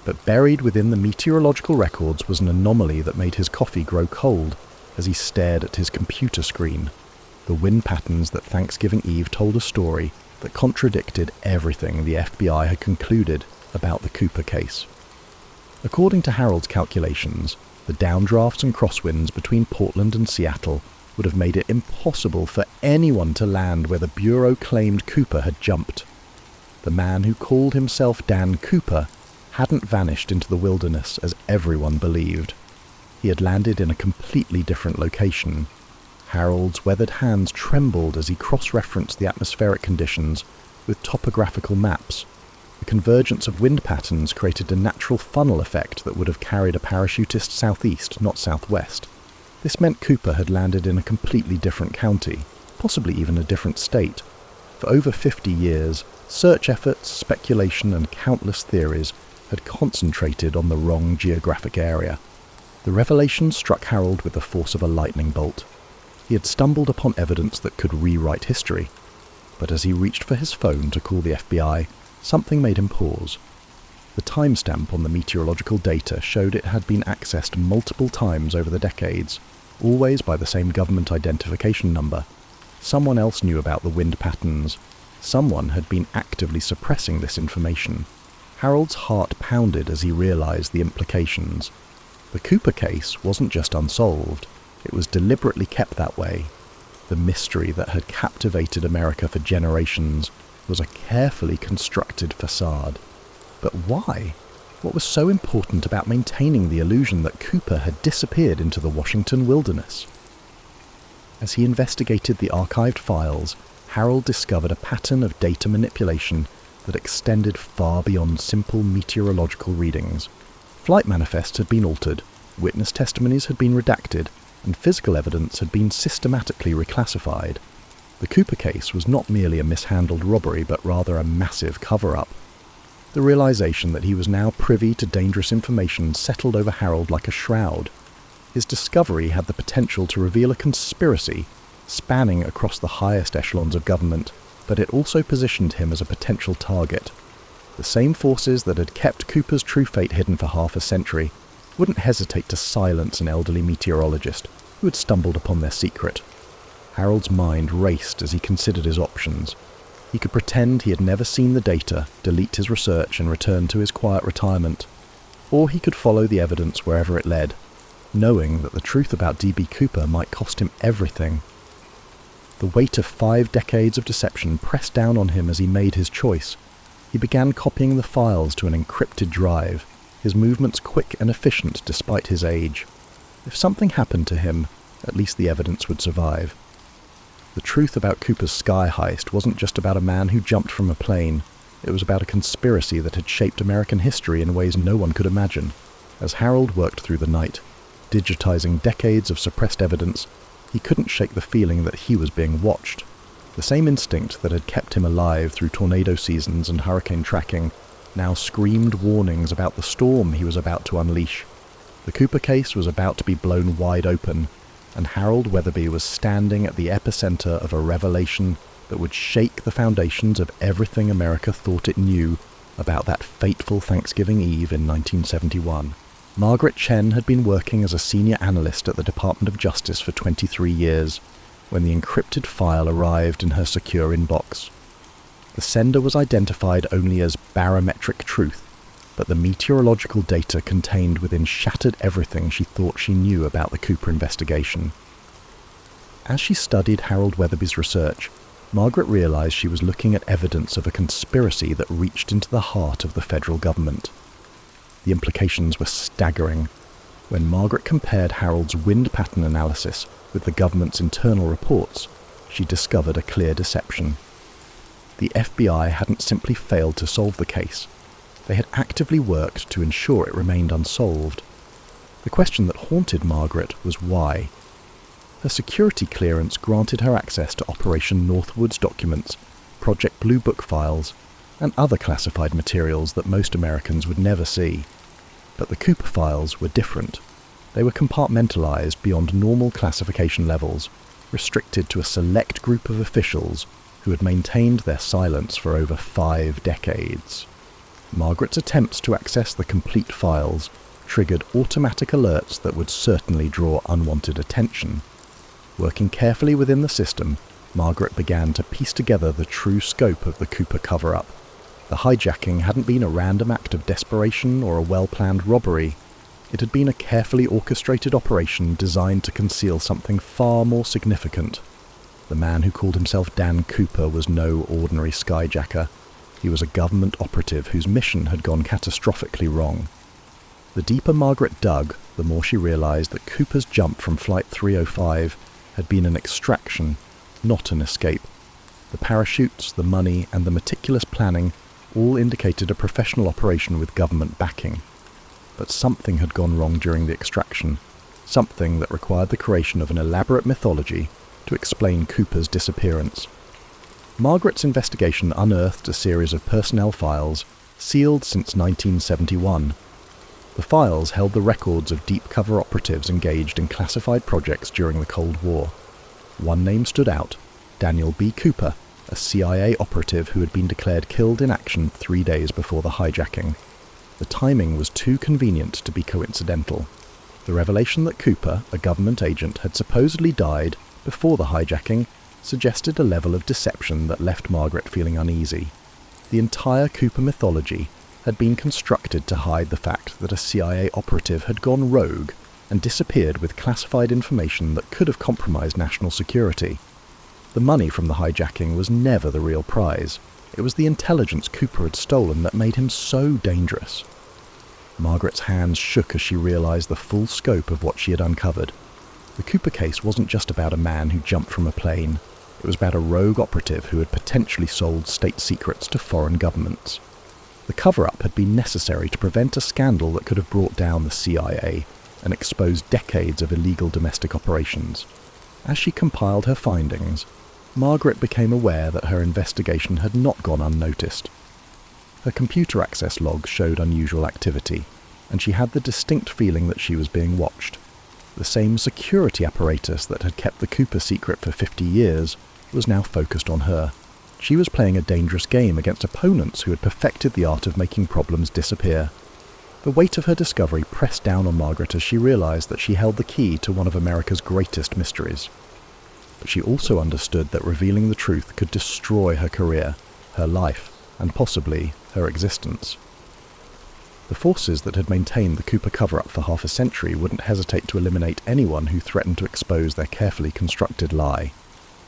But buried within the meteorological records was an anomaly that made his coffee grow cold as he stared at his computer screen. The wind patterns that Thanksgiving Eve told a story that contradicted everything the FBI had concluded about the Cooper case. According to Harold's calculations, the downdrafts and crosswinds between Portland and Seattle would have made it impossible for anyone to land where the Bureau claimed Cooper had jumped. The man who called himself Dan Cooper hadn't vanished into the wilderness as everyone believed. He had landed in a completely different location. Harold's weathered hands trembled as he cross-referenced the atmospheric conditions with topographical maps. The convergence of wind patterns created a natural funnel effect that would have carried a parachutist southeast, not southwest. This meant Cooper had landed in a completely different county, possibly even a different state. For over 50 years, search efforts, speculation, and countless theories had concentrated on the wrong geographic area. The revelation struck Harold with the force of a lightning bolt. He had stumbled upon evidence that could rewrite history. But as he reached for his phone to call the FBI, something made him pause. The timestamp on the meteorological data showed it had been accessed multiple times over the decades, always by the same government identification number. Someone else knew about the wind patterns. Someone had been actively suppressing this information. Harold's heart pounded as he realized the implications. The Cooper case wasn't just unsolved, it was deliberately kept that way. The mystery that had captivated America for generations was a carefully constructed facade. But why? What was so important about maintaining the illusion that Cooper had disappeared into the Washington wilderness? As he investigated the archived files, Harold discovered a pattern of data manipulation that extended far beyond simple meteorological readings. Flight manifests had been altered, witness testimonies had been redacted, and physical evidence had been systematically reclassified. The Cooper case was not merely a mishandled robbery, but rather a massive cover-up. The realization that he was now privy to dangerous information settled over Harold like a shroud. His discovery had the potential to reveal a conspiracy spanning across the highest echelons of government, but it also positioned him as a potential target. The same forces that had kept Cooper's true fate hidden for half a century wouldn't hesitate to silence an elderly meteorologist who had stumbled upon their secret. Harold's mind raced as he considered his options. He could pretend he had never seen the data, delete his research and return to his quiet retirement. Or he could follow the evidence wherever it led, knowing that the truth about D.B. Cooper might cost him everything. The weight of 5 decades of deception pressed down on him as he made his choice. He began copying the files to an encrypted drive, his movements quick and efficient despite his age. If something happened to him, at least the evidence would survive. The truth about Cooper's Sky Heist wasn't just about a man who jumped from a plane. It was about a conspiracy that had shaped American history in ways no one could imagine. As Harold worked through the night, digitizing decades of suppressed evidence, he couldn't shake the feeling that he was being watched. The same instinct that had kept him alive through tornado seasons and hurricane tracking now screamed warnings about the storm he was about to unleash. The Cooper case was about to be blown wide open, and Harold Weatherby was standing at the epicenter of a revelation that would shake the foundations of everything America thought it knew about that fateful Thanksgiving Eve in 1971. Margaret Chen had been working as a senior analyst at the Department of Justice for 23 years when the encrypted file arrived in her secure inbox. The sender was identified only as barometric truth, but the meteorological data contained within shattered everything she thought she knew about the Cooper investigation. As she studied Harold Weatherby's research, Margaret realized she was looking at evidence of a conspiracy that reached into the heart of the federal government. The implications were staggering. When Margaret compared Harold's wind pattern analysis with the government's internal reports, she discovered a clear deception. The FBI hadn't simply failed to solve the case. They had actively worked to ensure it remained unsolved. The question that haunted Margaret was why. Her security clearance granted her access to Operation Northwood's documents, Project Blue Book files, and other classified materials that most Americans would never see. But the Cooper files were different. They were compartmentalized beyond normal classification levels, restricted to a select group of officials who had maintained their silence for over 5 decades. Margaret's attempts to access the complete files triggered automatic alerts that would certainly draw unwanted attention. Working carefully within the system, Margaret began to piece together the true scope of the Cooper cover-up. The hijacking hadn't been a random act of desperation or a well-planned robbery. It had been a carefully orchestrated operation designed to conceal something far more significant. The man who called himself Dan Cooper was no ordinary skyjacker. He was a government operative whose mission had gone catastrophically wrong. The deeper Margaret dug, the more she realized that Cooper's jump from Flight 305 had been an extraction, not an escape. The parachutes, the money, and the meticulous planning all indicated a professional operation with government backing. But something had gone wrong during the extraction, something that required the creation of an elaborate mythology to explain Cooper's disappearance. Margaret's investigation unearthed a series of personnel files, sealed since 1971. The files held the records of deep-cover operatives engaged in classified projects during the Cold War. One name stood out: Daniel B. Cooper, a CIA operative who had been declared killed in action 3 days before the hijacking. The timing was too convenient to be coincidental. The revelation that Cooper, a government agent, had supposedly died before the hijacking suggested a level of deception that left Margaret feeling uneasy. The entire Cooper mythology had been constructed to hide the fact that a CIA operative had gone rogue and disappeared with classified information that could have compromised national security. The money from the hijacking was never the real prize. It was the intelligence Cooper had stolen that made him so dangerous. Margaret's hands shook as she realized the full scope of what she had uncovered. The Cooper case wasn't just about a man who jumped from a plane. It was about a rogue operative who had potentially sold state secrets to foreign governments. The cover-up had been necessary to prevent a scandal that could have brought down the CIA and exposed decades of illegal domestic operations. As she compiled her findings, Margaret became aware that her investigation had not gone unnoticed. Her computer access logs showed unusual activity, and she had the distinct feeling that she was being watched. The same security apparatus that had kept the Cooper secret for 50 years was now focused on her. She was playing a dangerous game against opponents who had perfected the art of making problems disappear. The weight of her discovery pressed down on Margaret as she realized that she held the key to one of America's greatest mysteries. But she also understood that revealing the truth could destroy her career, her life, and possibly her existence. The forces that had maintained the Cooper cover-up for half a century wouldn't hesitate to eliminate anyone who threatened to expose their carefully constructed lie.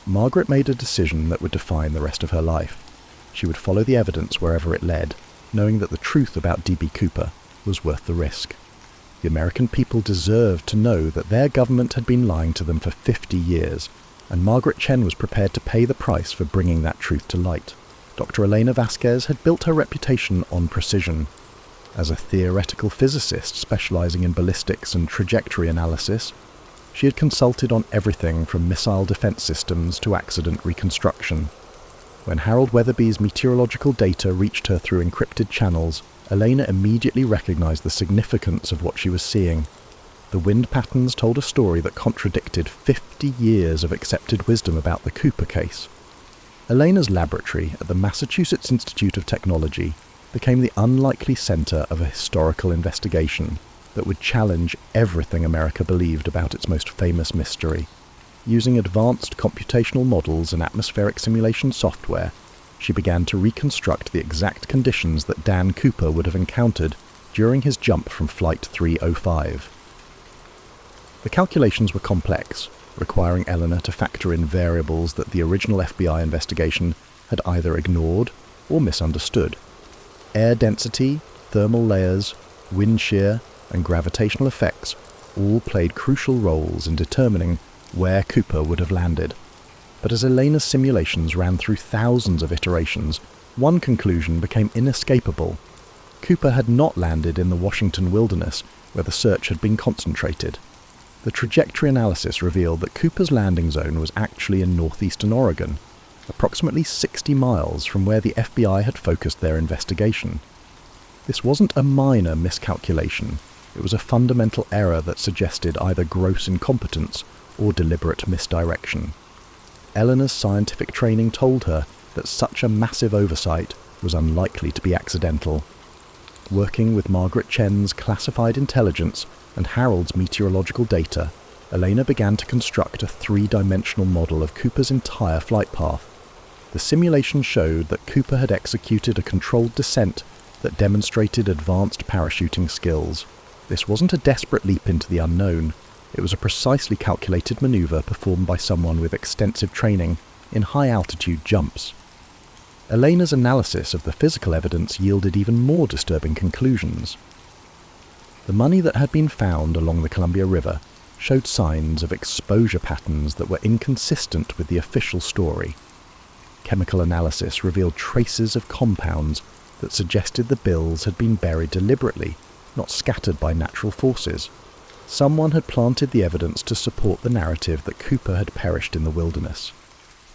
Margaret made a decision that would define the rest of her life. She would follow the evidence wherever it led, knowing that the truth about D.B. Cooper was worth the risk. The American people deserved to know that their government had been lying to them for 50 years, and Margaret Chen was prepared to pay the price for bringing that truth to light. Dr. Elena Vasquez had built her reputation on precision. As a theoretical physicist specializing in ballistics and trajectory analysis, she had consulted on everything from missile defense systems to accident reconstruction. When Harold Weatherby's meteorological data reached her through encrypted channels, Elena immediately recognized the significance of what she was seeing. The wind patterns told a story that contradicted 50 years of accepted wisdom about the Cooper case. Elena's laboratory at the Massachusetts Institute of Technology became the unlikely center of a historical investigation that would challenge everything America believed about its most famous mystery. Using advanced computational models and atmospheric simulation software, she began to reconstruct the exact conditions that Dan Cooper would have encountered during his jump from Flight 305. The calculations were complex, requiring Eleanor to factor in variables that the original FBI investigation had either ignored or misunderstood. Air density, thermal layers, wind shear, and gravitational effects all played crucial roles in determining where Cooper would have landed. But as Elena's simulations ran through thousands of iterations, one conclusion became inescapable. Cooper had not landed in the Washington wilderness, where the search had been concentrated. The trajectory analysis revealed that Cooper's landing zone was actually in northeastern Oregon, approximately 60 miles from where the FBI had focused their investigation. This wasn't a minor miscalculation. It was a fundamental error that suggested either gross incompetence or deliberate misdirection. Eleanor's scientific training told her that such a massive oversight was unlikely to be accidental. Working with Margaret Chen's classified intelligence and Harold's meteorological data, Elena began to construct a three-dimensional model of Cooper's entire flight path. The simulation showed that Cooper had executed a controlled descent that demonstrated advanced parachuting skills. This wasn't a desperate leap into the unknown. It was a precisely calculated maneuver performed by someone with extensive training in high-altitude jumps. Elena's analysis of the physical evidence yielded even more disturbing conclusions. The money that had been found along the Columbia River showed signs of exposure patterns that were inconsistent with the official story. Chemical analysis revealed traces of compounds that suggested the bills had been buried deliberately, not scattered by natural forces. Someone had planted the evidence to support the narrative that Cooper had perished in the wilderness.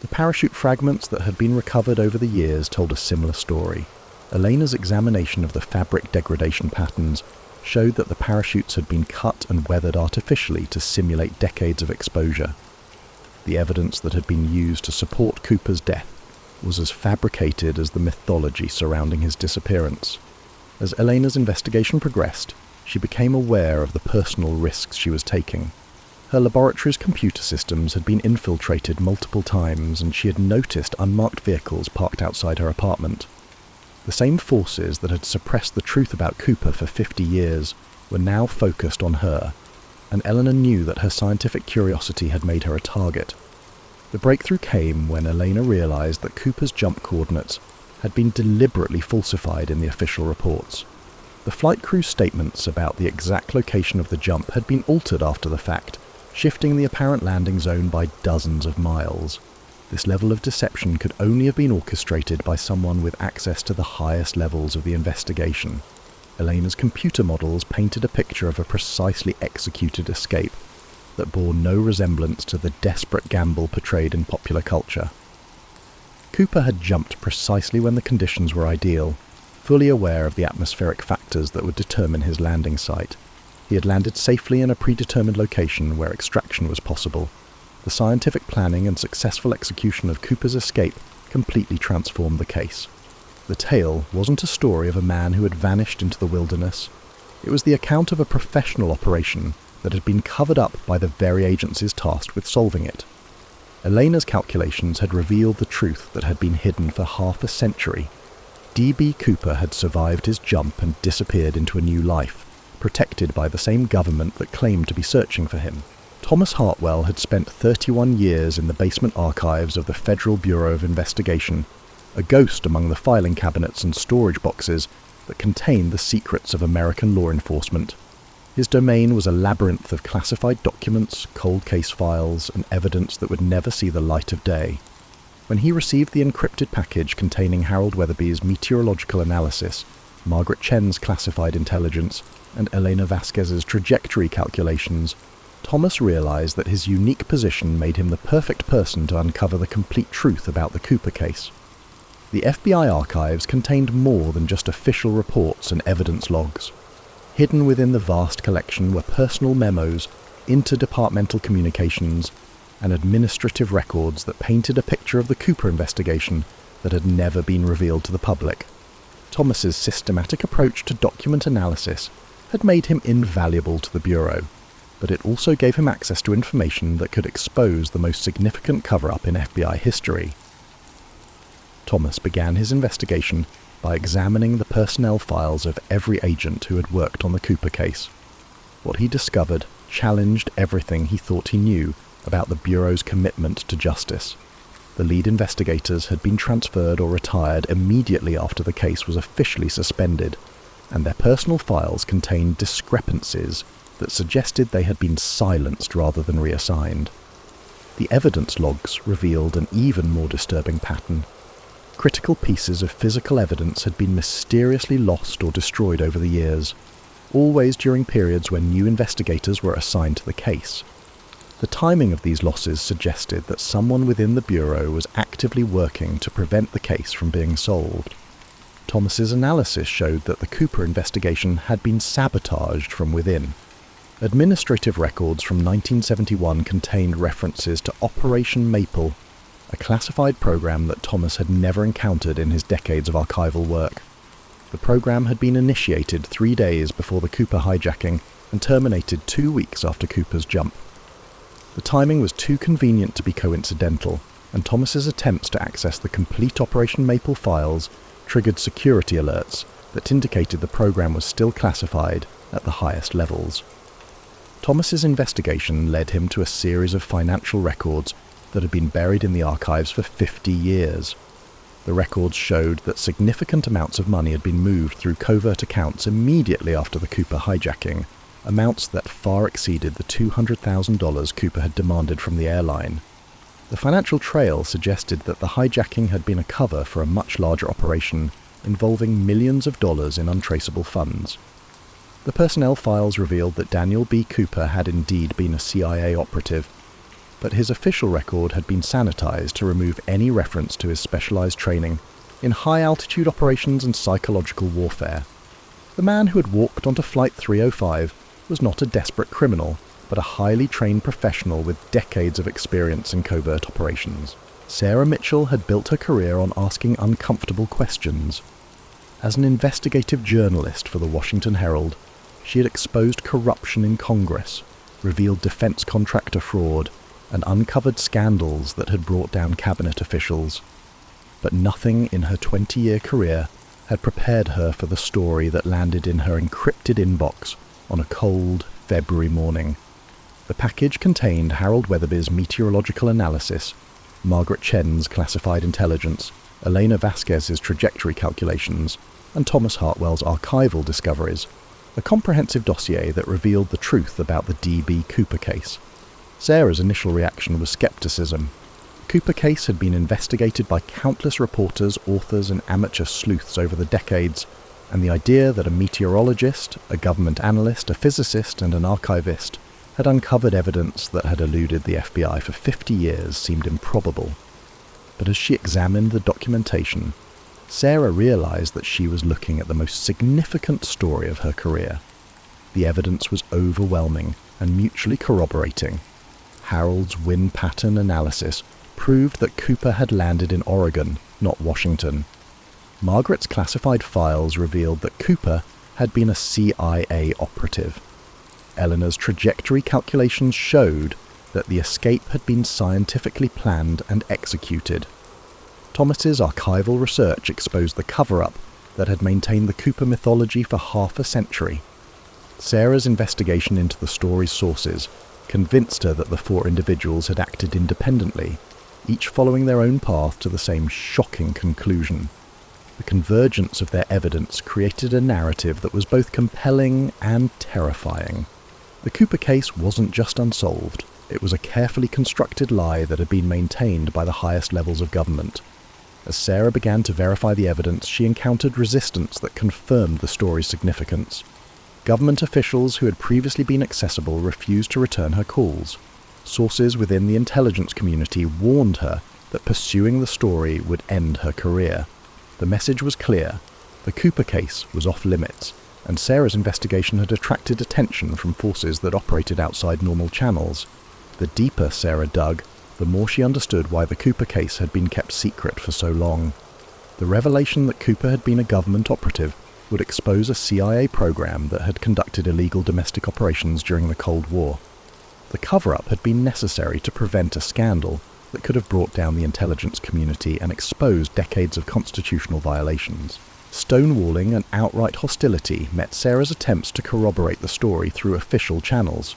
The parachute fragments that had been recovered over the years told a similar story. Elena's examination of the fabric degradation patterns showed that the parachutes had been cut and weathered artificially to simulate decades of exposure. The evidence that had been used to support Cooper's death was as fabricated as the mythology surrounding his disappearance. As Elena's investigation progressed, she became aware of the personal risks she was taking. Her laboratory's computer systems had been infiltrated multiple times, and she had noticed unmarked vehicles parked outside her apartment. The same forces that had suppressed the truth about Cooper for 50 years were now focused on her, and Eleanor knew that her scientific curiosity had made her a target. The breakthrough came when Elena realized that Cooper's jump coordinates had been deliberately falsified in the official reports. The flight crew's statements about the exact location of the jump had been altered after the fact, shifting the apparent landing zone by dozens of miles. This level of deception could only have been orchestrated by someone with access to the highest levels of the investigation. Elena's computer models painted a picture of a precisely executed escape that bore no resemblance to the desperate gamble portrayed in popular culture. Cooper had jumped precisely when the conditions were ideal, fully aware of the atmospheric factors that would determine his landing site. He had landed safely in a predetermined location where extraction was possible. The scientific planning and successful execution of Cooper's escape completely transformed the case. The tale wasn't a story of a man who had vanished into the wilderness. It was the account of a professional operation that had been covered up by the very agencies tasked with solving it. Elena's calculations had revealed the truth that had been hidden for half a century. D.B. Cooper had survived his jump and disappeared into a new life, protected by the same government that claimed to be searching for him. Thomas Hartwell had spent 31 years in the basement archives of the Federal Bureau of Investigation, a ghost among the filing cabinets and storage boxes that contained the secrets of American law enforcement. His domain was a labyrinth of classified documents, cold case files, and evidence that would never see the light of day. When he received the encrypted package containing Harold Weatherby's meteorological analysis, Margaret Chen's classified intelligence, and Elena Vasquez's trajectory calculations, Thomas realized that his unique position made him the perfect person to uncover the complete truth about the Cooper case. The FBI archives contained more than just official reports and evidence logs. Hidden within the vast collection were personal memos, interdepartmental communications, and administrative records that painted a picture of the Cooper investigation that had never been revealed to the public. Thomas's systematic approach to document analysis had made him invaluable to the Bureau, but it also gave him access to information that could expose the most significant cover-up in FBI history. Thomas began his investigation by examining the personnel files of every agent who had worked on the Cooper case. What he discovered challenged everything he thought he knew about the Bureau's commitment to justice. The lead investigators had been transferred or retired immediately after the case was officially suspended, and their personal files contained discrepancies that suggested they had been silenced rather than reassigned. The evidence logs revealed an even more disturbing pattern. Critical pieces of physical evidence had been mysteriously lost or destroyed over the years, always during periods when new investigators were assigned to the case. The timing of these losses suggested that someone within the Bureau was actively working to prevent the case from being solved. Thomas's analysis showed that the Cooper investigation had been sabotaged from within. Administrative records from 1971 contained references to Operation Maple, a classified program that Thomas had never encountered in his decades of archival work. The program had been initiated 3 days before the Cooper hijacking and terminated 2 weeks after Cooper's jump. The timing was too convenient to be coincidental, and Thomas's attempts to access the complete Operation Maple files triggered security alerts that indicated the program was still classified at the highest levels. Thomas's investigation led him to a series of financial records that had been buried in the archives for 50 years. The records showed that significant amounts of money had been moved through covert accounts immediately after the Cooper hijacking, amounts that far exceeded the $200,000 Cooper had demanded from the airline. The financial trail suggested that the hijacking had been a cover for a much larger operation involving millions of dollars in untraceable funds. The personnel files revealed that Daniel B. Cooper had indeed been a CIA operative, but his official record had been sanitized to remove any reference to his specialized training in high-altitude operations and psychological warfare. The man who had walked onto Flight 305 was not a desperate criminal, but a highly trained professional with decades of experience in covert operations. Sarah Mitchell had built her career on asking uncomfortable questions. As an investigative journalist for the Washington Herald, she had exposed corruption in Congress, revealed defense contractor fraud, and uncovered scandals that had brought down cabinet officials. But nothing in her 20-year career had prepared her for the story that landed in her encrypted inbox on a cold February morning. The package contained Harold Weatherby's meteorological analysis, Margaret Chen's classified intelligence, Elena Vasquez's trajectory calculations, and Thomas Hartwell's archival discoveries, a comprehensive dossier that revealed the truth about the D.B. Cooper case. Sarah's initial reaction was skepticism. The Cooper case had been investigated by countless reporters, authors, and amateur sleuths over the decades, and the idea that a meteorologist, a government analyst, a physicist, and an archivist had uncovered evidence that had eluded the FBI for 50 years seemed improbable. But as she examined the documentation, Sarah realized that she was looking at the most significant story of her career. The evidence was overwhelming and mutually corroborating. Harold's wind pattern analysis proved that Cooper had landed in Oregon, not Washington. Margaret's classified files revealed that Cooper had been a CIA operative. Eleanor's trajectory calculations showed that the escape had been scientifically planned and executed. Thomas's archival research exposed the cover-up that had maintained the Cooper mythology for half a century. Sarah's investigation into the story's sources convinced her that the four individuals had acted independently, each following their own path to the same shocking conclusion. The convergence of their evidence created a narrative that was both compelling and terrifying. The Cooper case wasn't just unsolved, it was a carefully constructed lie that had been maintained by the highest levels of government. As Sarah began to verify the evidence, she encountered resistance that confirmed the story's significance. Government officials who had previously been accessible refused to return her calls. Sources within the intelligence community warned her that pursuing the story would end her career. The message was clear. The Cooper case was off limits, and Sarah's investigation had attracted attention from forces that operated outside normal channels. The deeper Sarah dug, the more she understood why the Cooper case had been kept secret for so long. The revelation that Cooper had been a government operative would expose a CIA program that had conducted illegal domestic operations during the Cold War. The cover-up had been necessary to prevent a scandal that could have brought down the intelligence community and exposed decades of constitutional violations. Stonewalling and outright hostility met Sarah's attempts to corroborate the story through official channels.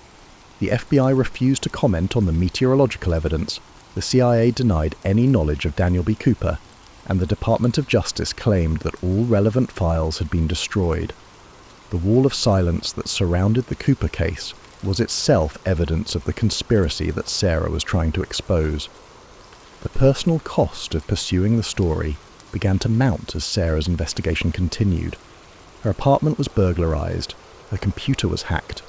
The FBI refused to comment on the meteorological evidence, the CIA denied any knowledge of Daniel B. Cooper, and the Department of Justice claimed that all relevant files had been destroyed. The wall of silence that surrounded the Cooper case was itself evidence of the conspiracy that Sarah was trying to expose. The personal cost of pursuing the story began to mount as Sarah's investigation continued. Her apartment was burglarized, her computer was hacked,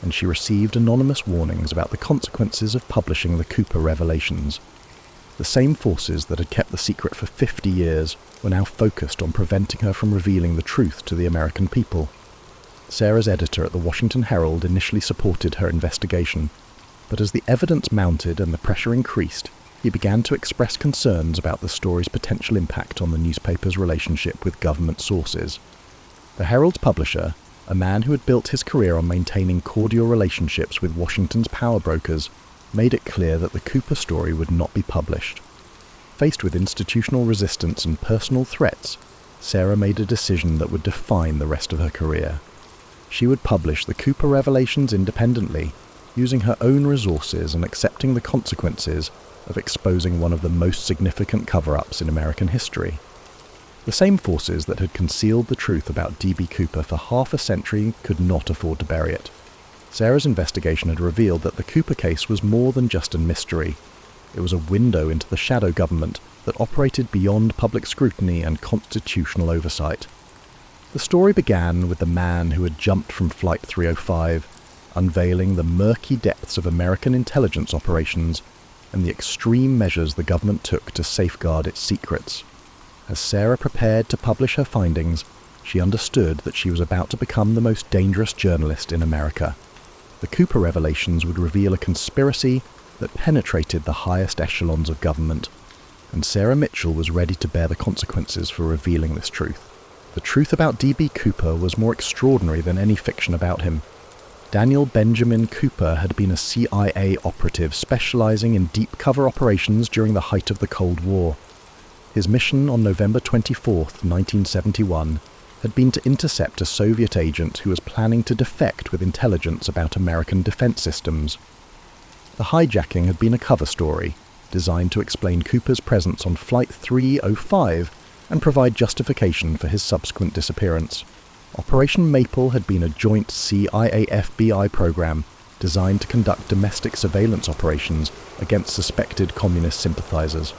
and she received anonymous warnings about the consequences of publishing the Cooper revelations. The same forces that had kept the secret for 50 years were now focused on preventing her from revealing the truth to the American people. Sarah's editor at the Washington Herald initially supported her investigation, but as the evidence mounted and the pressure increased, he began to express concerns about the story's potential impact on the newspaper's relationship with government sources. The Herald's publisher, a man who had built his career on maintaining cordial relationships with Washington's power brokers, made it clear that the Cooper story would not be published. Faced with institutional resistance and personal threats, Sarah made a decision that would define the rest of her career. She would publish the Cooper revelations independently, using her own resources and accepting the consequences of exposing one of the most significant cover-ups in American history. The same forces that had concealed the truth about D.B. Cooper for half a century could not afford to bury it. Sarah's investigation had revealed that the Cooper case was more than just a mystery. It was a window into the shadow government that operated beyond public scrutiny and constitutional oversight. The story began with the man who had jumped from Flight 305, unveiling the murky depths of American intelligence operations and the extreme measures the government took to safeguard its secrets. As Sarah prepared to publish her findings, she understood that she was about to become the most dangerous journalist in America. The Cooper revelations would reveal a conspiracy that penetrated the highest echelons of government, and Sarah Mitchell was ready to bear the consequences for revealing this truth. The truth about D.B. Cooper was more extraordinary than any fiction about him. Daniel Benjamin Cooper had been a CIA operative specializing in deep cover operations during the height of the Cold War. His mission on November 24, 1971, had been to intercept a Soviet agent who was planning to defect with intelligence about American defense systems. The hijacking had been a cover story, designed to explain Cooper's presence on Flight 305 and provide justification for his subsequent disappearance. Operation Maple had been a joint CIA-FBI program designed to conduct domestic surveillance operations against suspected communist sympathizers.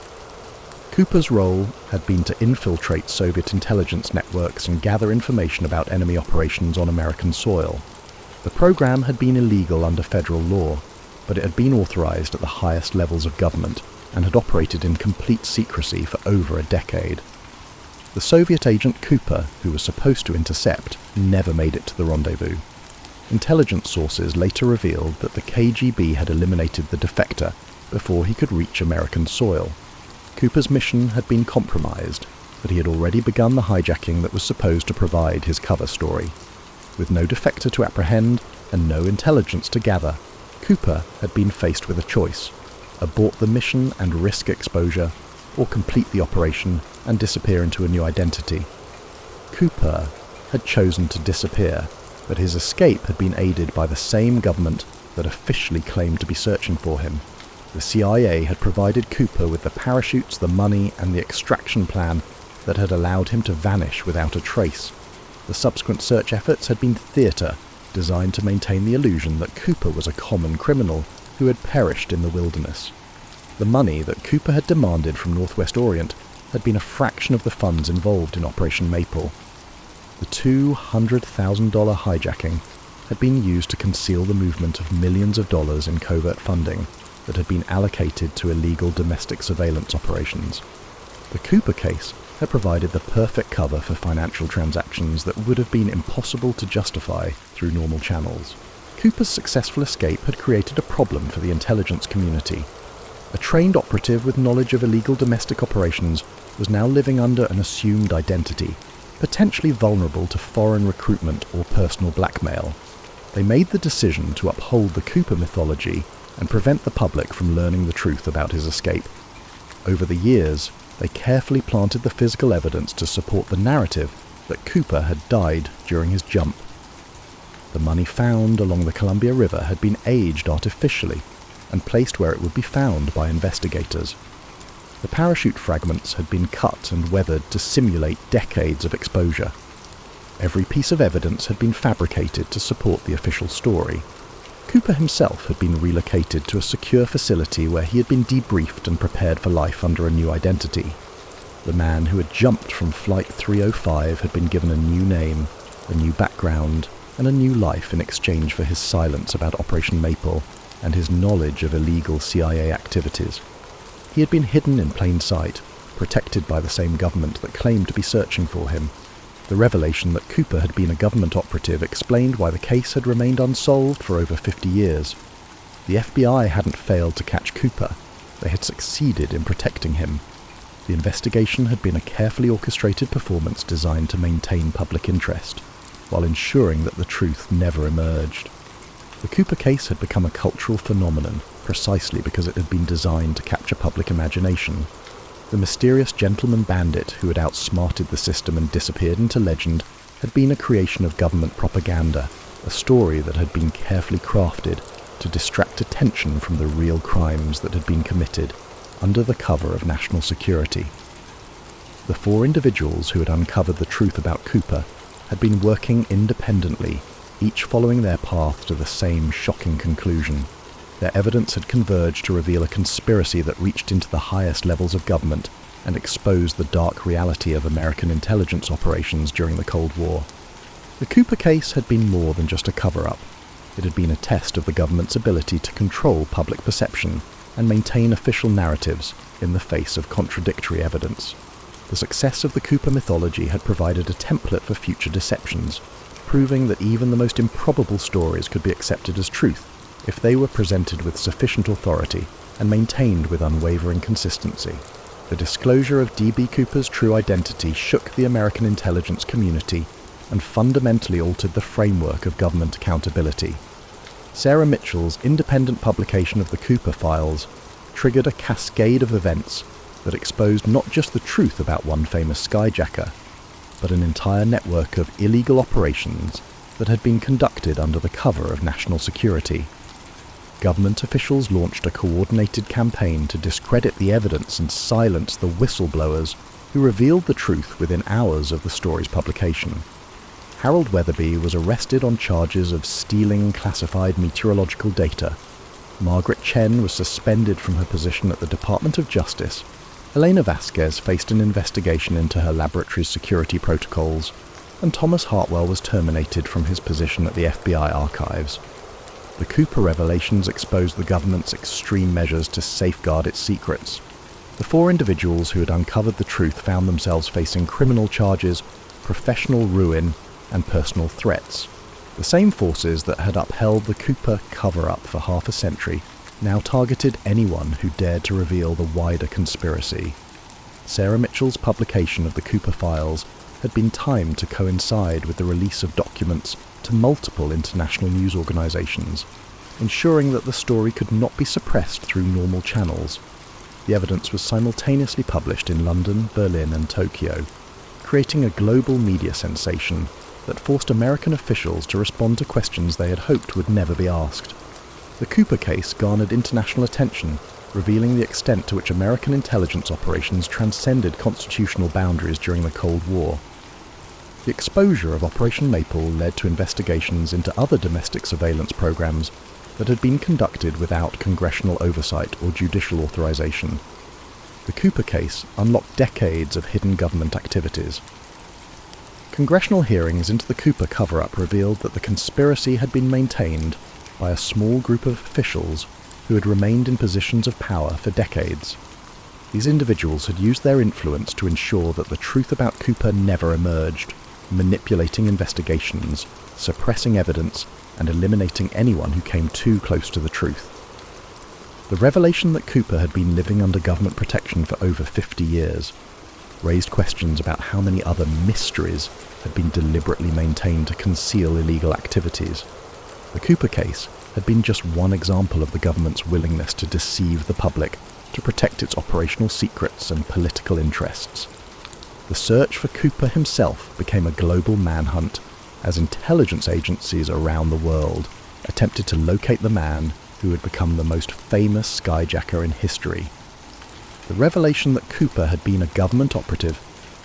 Cooper's role had been to infiltrate Soviet intelligence networks and gather information about enemy operations on American soil. The program had been illegal under federal law, but it had been authorized at the highest levels of government and had operated in complete secrecy for over a decade. The Soviet agent Cooper, who was supposed to intercept, never made it to the rendezvous. Intelligence sources later revealed that the KGB had eliminated the defector before he could reach American soil. Cooper's mission had been compromised, but he had already begun the hijacking that was supposed to provide his cover story. With no defector to apprehend and no intelligence to gather, Cooper had been faced with a choice: abort the mission and risk exposure, or complete the operation and disappear into a new identity. Cooper had chosen to disappear, but his escape had been aided by the same government that officially claimed to be searching for him. The CIA had provided Cooper with the parachutes, the money, and the extraction plan that had allowed him to vanish without a trace. The subsequent search efforts had been theatre, designed to maintain the illusion that Cooper was a common criminal who had perished in the wilderness. The money that Cooper had demanded from Northwest Orient had been a fraction of the funds involved in Operation Maple. The $200,000 hijacking had been used to conceal the movement of millions of dollars in covert funding that had been allocated to illegal domestic surveillance operations. The Cooper case had provided the perfect cover for financial transactions that would have been impossible to justify through normal channels. Cooper's successful escape had created a problem for the intelligence community. A trained operative with knowledge of illegal domestic operations was now living under an assumed identity, potentially vulnerable to foreign recruitment or personal blackmail. They made the decision to uphold the Cooper mythology and prevent the public from learning the truth about his escape. Over the years, they carefully planted the physical evidence to support the narrative that Cooper had died during his jump. The money found along the Columbia River had been aged artificially and placed where it would be found by investigators. The parachute fragments had been cut and weathered to simulate decades of exposure. Every piece of evidence had been fabricated to support the official story. Cooper himself had been relocated to a secure facility where he had been debriefed and prepared for life under a new identity. The man who had jumped from Flight 305 had been given a new name, a new background, and a new life in exchange for his silence about Operation Maple and his knowledge of illegal CIA activities. He had been hidden in plain sight, protected by the same government that claimed to be searching for him. The revelation that Cooper had been a government operative explained why the case had remained unsolved for over 50 years. The FBI hadn't failed to catch Cooper. They had succeeded in protecting him. The investigation had been a carefully orchestrated performance designed to maintain public interest, while ensuring that the truth never emerged. The Cooper case had become a cultural phenomenon precisely because it had been designed to capture public imagination. The mysterious gentleman bandit who had outsmarted the system and disappeared into legend had been a creation of government propaganda, a story that had been carefully crafted to distract attention from the real crimes that had been committed under the cover of national security. The 4 individuals who had uncovered the truth about Cooper had been working independently, each following their path to the same shocking conclusion. Their evidence had converged to reveal a conspiracy that reached into the highest levels of government and exposed the dark reality of American intelligence operations during the Cold War. The Cooper case had been more than just a cover-up. It had been a test of the government's ability to control public perception and maintain official narratives in the face of contradictory evidence. The success of the Cooper mythology had provided a template for future deceptions, proving that even the most improbable stories could be accepted as truth if they were presented with sufficient authority and maintained with unwavering consistency. The disclosure of D.B. Cooper's true identity shook the American intelligence community and fundamentally altered the framework of government accountability. Sarah Mitchell's independent publication of the Cooper files triggered a cascade of events that exposed not just the truth about one famous skyjacker, but an entire network of illegal operations that had been conducted under the cover of national security. Government officials launched a coordinated campaign to discredit the evidence and silence the whistleblowers who revealed the truth within hours of the story's publication. Harold Weatherby was arrested on charges of stealing classified meteorological data. Margaret Chen was suspended from her position at the Department of Justice. Elena Vasquez faced an investigation into her laboratory's security protocols, and Thomas Hartwell was terminated from his position at the FBI archives. The Cooper revelations exposed the government's extreme measures to safeguard its secrets. The 4 individuals who had uncovered the truth found themselves facing criminal charges, professional ruin, and personal threats. The same forces that had upheld the Cooper cover-up for half a century now targeted anyone who dared to reveal the wider conspiracy. Sarah Mitchell's publication of the Cooper files had been timed to coincide with the release of documents to multiple international news organizations, ensuring that the story could not be suppressed through normal channels. The evidence was simultaneously published in London, Berlin, and Tokyo, creating a global media sensation that forced American officials to respond to questions they had hoped would never be asked. The Cooper case garnered international attention, revealing the extent to which American intelligence operations transcended constitutional boundaries during the Cold War. The exposure of Operation Maple led to investigations into other domestic surveillance programs that had been conducted without congressional oversight or judicial authorization. The Cooper case unlocked decades of hidden government activities. Congressional hearings into the Cooper cover-up revealed that the conspiracy had been maintained by a small group of officials who had remained in positions of power for decades. These individuals had used their influence to ensure that the truth about Cooper never emerged, manipulating investigations, suppressing evidence, and eliminating anyone who came too close to the truth. The revelation that Cooper had been living under government protection for over 50 years raised questions about how many other mysteries had been deliberately maintained to conceal illegal activities. The Cooper case had been just one example of the government's willingness to deceive the public to protect its operational secrets and political interests. The search for Cooper himself became a global manhunt as intelligence agencies around the world attempted to locate the man who had become the most famous skyjacker in history. The revelation that Cooper had been a government operative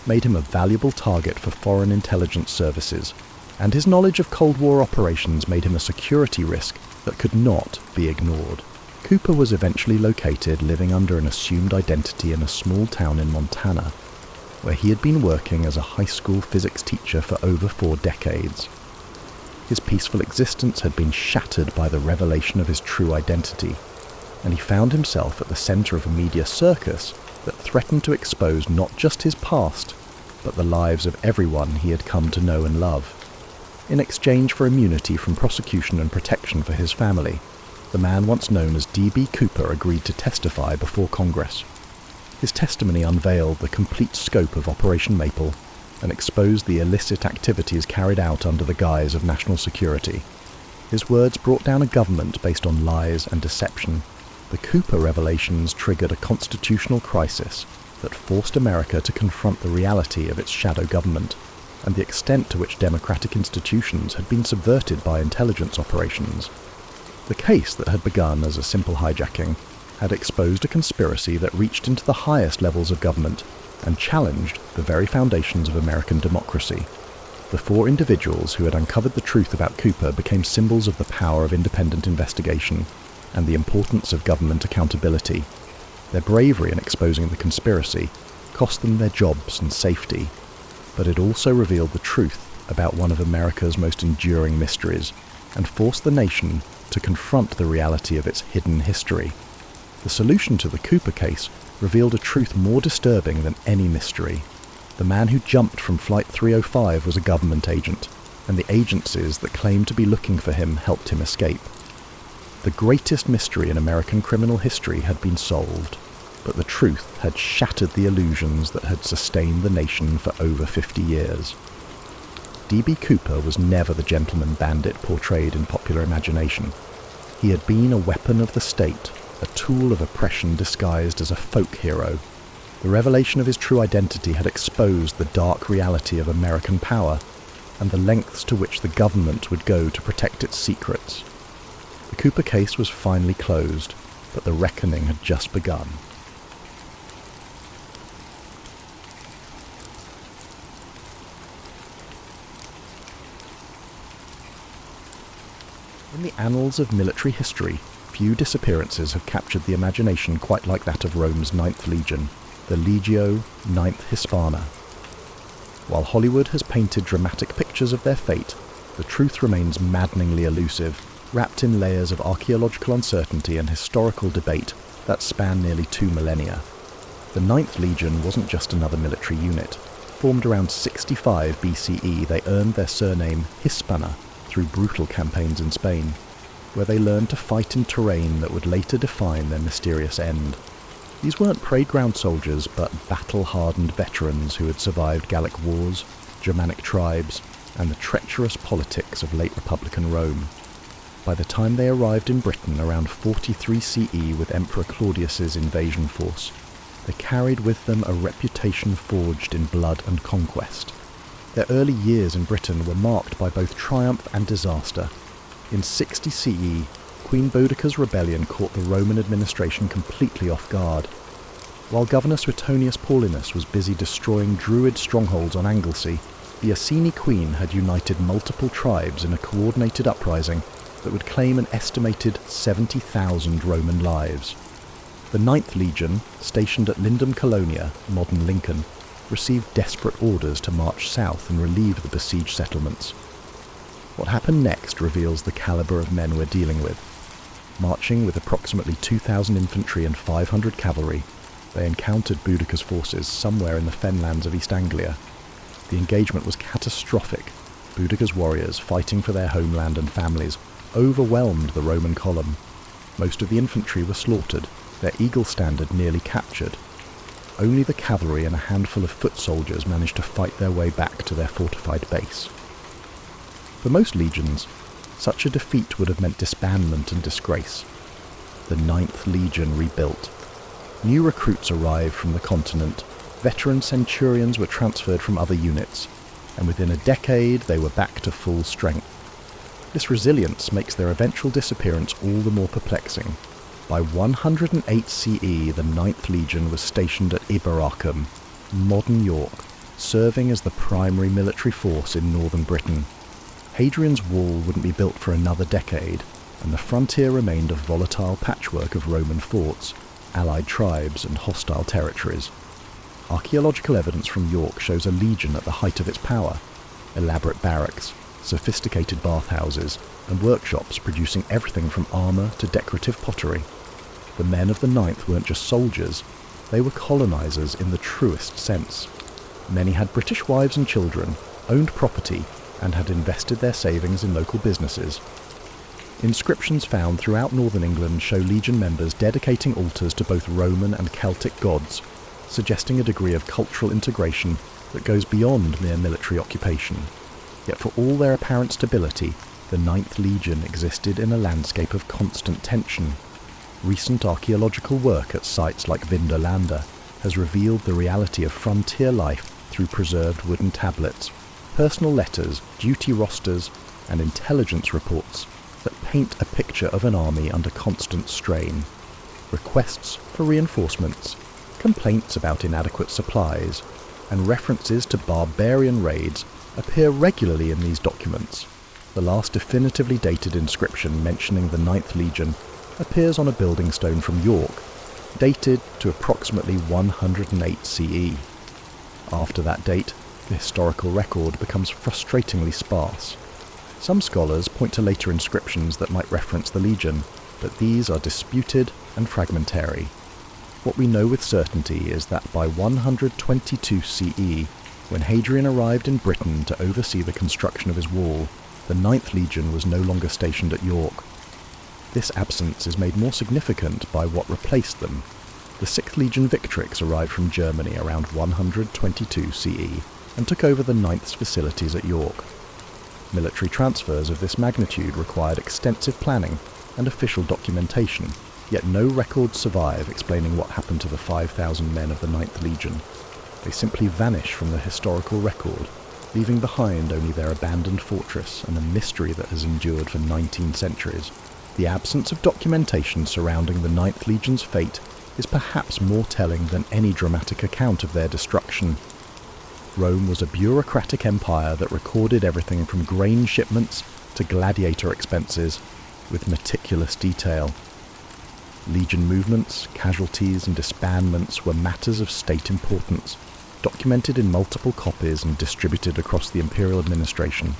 made him a valuable target for foreign intelligence services, and his knowledge of Cold War operations made him a security risk that could not be ignored. Cooper was eventually located living under an assumed identity in a small town in Montana, where he had been working as a high school physics teacher for over 4 decades. His peaceful existence had been shattered by the revelation of his true identity. and he found himself at the centre of a media circus that threatened to expose not just his past, but the lives of everyone he had come to know and love. In exchange for immunity from prosecution and protection for his family, the man once known as D.B. Cooper agreed to testify before Congress. His testimony unveiled the complete scope of Operation Maple and exposed the illicit activities carried out under the guise of national security. His words brought down a government based on lies and deception. The Cooper revelations triggered a constitutional crisis that forced America to confront the reality of its shadow government and the extent to which democratic institutions had been subverted by intelligence operations. The case that had begun as a simple hijacking had exposed a conspiracy that reached into the highest levels of government and challenged the very foundations of American democracy. The four individuals who had uncovered the truth about Cooper became symbols of the power of independent investigation and the importance of government accountability. Their bravery in exposing the conspiracy cost them their jobs and safety, but it also revealed the truth about one of America's most enduring mysteries and forced the nation to confront the reality of its hidden history. The solution to the Cooper case revealed a truth more disturbing than any mystery. The man who jumped from Flight 305 was a government agent, and the agencies that claimed to be looking for him helped him escape. The greatest mystery in American criminal history had been solved, but the truth had shattered the illusions that had sustained the nation for over 50 years. D.B. Cooper was never the gentleman bandit portrayed in popular imagination. He had been a weapon of the state, a tool of oppression disguised as a folk hero. The revelation of his true identity had exposed the dark reality of American power and the lengths to which the government would go to protect its secrets. The Cooper case was finally closed, but the reckoning had just begun. In the annals of military history, few disappearances have captured the imagination quite like that of Rome's 9th Legion, the Legio 9th Hispana. While Hollywood has painted dramatic pictures of their fate, the truth remains maddeningly elusive, wrapped in layers of archaeological uncertainty and historical debate that span nearly 2 millennia. The 9th Legion wasn't just another military unit. Formed around 65 BCE, they earned their surname Hispana through brutal campaigns in Spain, where they learned to fight in terrain that would later define their mysterious end. These weren't parade-ground soldiers, but battle-hardened veterans who had survived Gallic wars, Germanic tribes, and the treacherous politics of late Republican Rome. By the time they arrived in Britain around 43 CE with Emperor Claudius's invasion force, they carried with them a reputation forged in blood and conquest. Their early years in Britain were marked by both triumph and disaster. In 60 CE, Queen Boudicca's rebellion caught the Roman administration completely off guard. While Governor Suetonius Paulinus was busy destroying Druid strongholds on Anglesey, the Iceni queen had united multiple tribes in a coordinated uprising that would claim an estimated 70,000 Roman lives. The 9th Legion, stationed at Lindum Colonia, modern Lincoln, received desperate orders to march south and relieve the besieged settlements. What happened next reveals the caliber of men we're dealing with. Marching with approximately 2,000 infantry and 500 cavalry, they encountered Boudicca's forces somewhere in the fenlands of East Anglia. The engagement was catastrophic. Boudicca's warriors, fighting for their homeland and families, overwhelmed the Roman column. Most of the infantry were slaughtered, their eagle standard nearly captured. Only the cavalry and a handful of foot soldiers managed to fight their way back to their fortified base. For most legions, such a defeat would have meant disbandment and disgrace. The 9th Legion rebuilt. New recruits arrived from the continent, veteran centurions were transferred from other units, and within a decade they were back to full strength. This resilience makes their eventual disappearance all the more perplexing. By 108 CE, the 9th Legion was stationed at Iberacum, modern York, serving as the primary military force in northern Britain. Hadrian's Wall wouldn't be built for another decade, and the frontier remained a volatile patchwork of Roman forts, allied tribes, and hostile territories. Archaeological evidence from York shows a legion at the height of its power. Elaborate barracks, sophisticated bathhouses, and workshops producing everything from armour to decorative pottery. The men of the Ninth weren't just soldiers, they were colonisers in the truest sense. Many had British wives and children, owned property, and had invested their savings in local businesses. Inscriptions found throughout northern England show Legion members dedicating altars to both Roman and Celtic gods, suggesting a degree of cultural integration that goes beyond mere military occupation. Yet for all their apparent stability, the Ninth Legion existed in a landscape of constant tension. Recent archaeological work at sites like Vindolanda has revealed the reality of frontier life through preserved wooden tablets, personal letters, duty rosters, and intelligence reports that paint a picture of an army under constant strain. Requests for reinforcements, complaints about inadequate supplies, and references to barbarian raids appear regularly in these documents. The last definitively dated inscription mentioning the Ninth Legion appears on a building stone from York, dated to approximately 108 CE. After that date, the historical record becomes frustratingly sparse. Some scholars point to later inscriptions that might reference the Legion, but these are disputed and fragmentary. What we know with certainty is that by 122 CE, when Hadrian arrived in Britain to oversee the construction of his wall, the Ninth Legion was no longer stationed at York. This absence is made more significant by what replaced them. The 6th Legion Victrix arrived from Germany around 122 CE and took over the 9th's facilities at York. Military transfers of this magnitude required extensive planning and official documentation, yet no records survive explaining what happened to the 5,000 men of the 9th Legion. They simply vanish from the historical record, leaving behind only their abandoned fortress and a mystery that has endured for 19 centuries. The absence of documentation surrounding the 9th Legion's fate is perhaps more telling than any dramatic account of their destruction. Rome was a bureaucratic empire that recorded everything from grain shipments to gladiator expenses with meticulous detail. Legion movements, casualties, and disbandments were matters of state importance, documented in multiple copies and distributed across the imperial administration.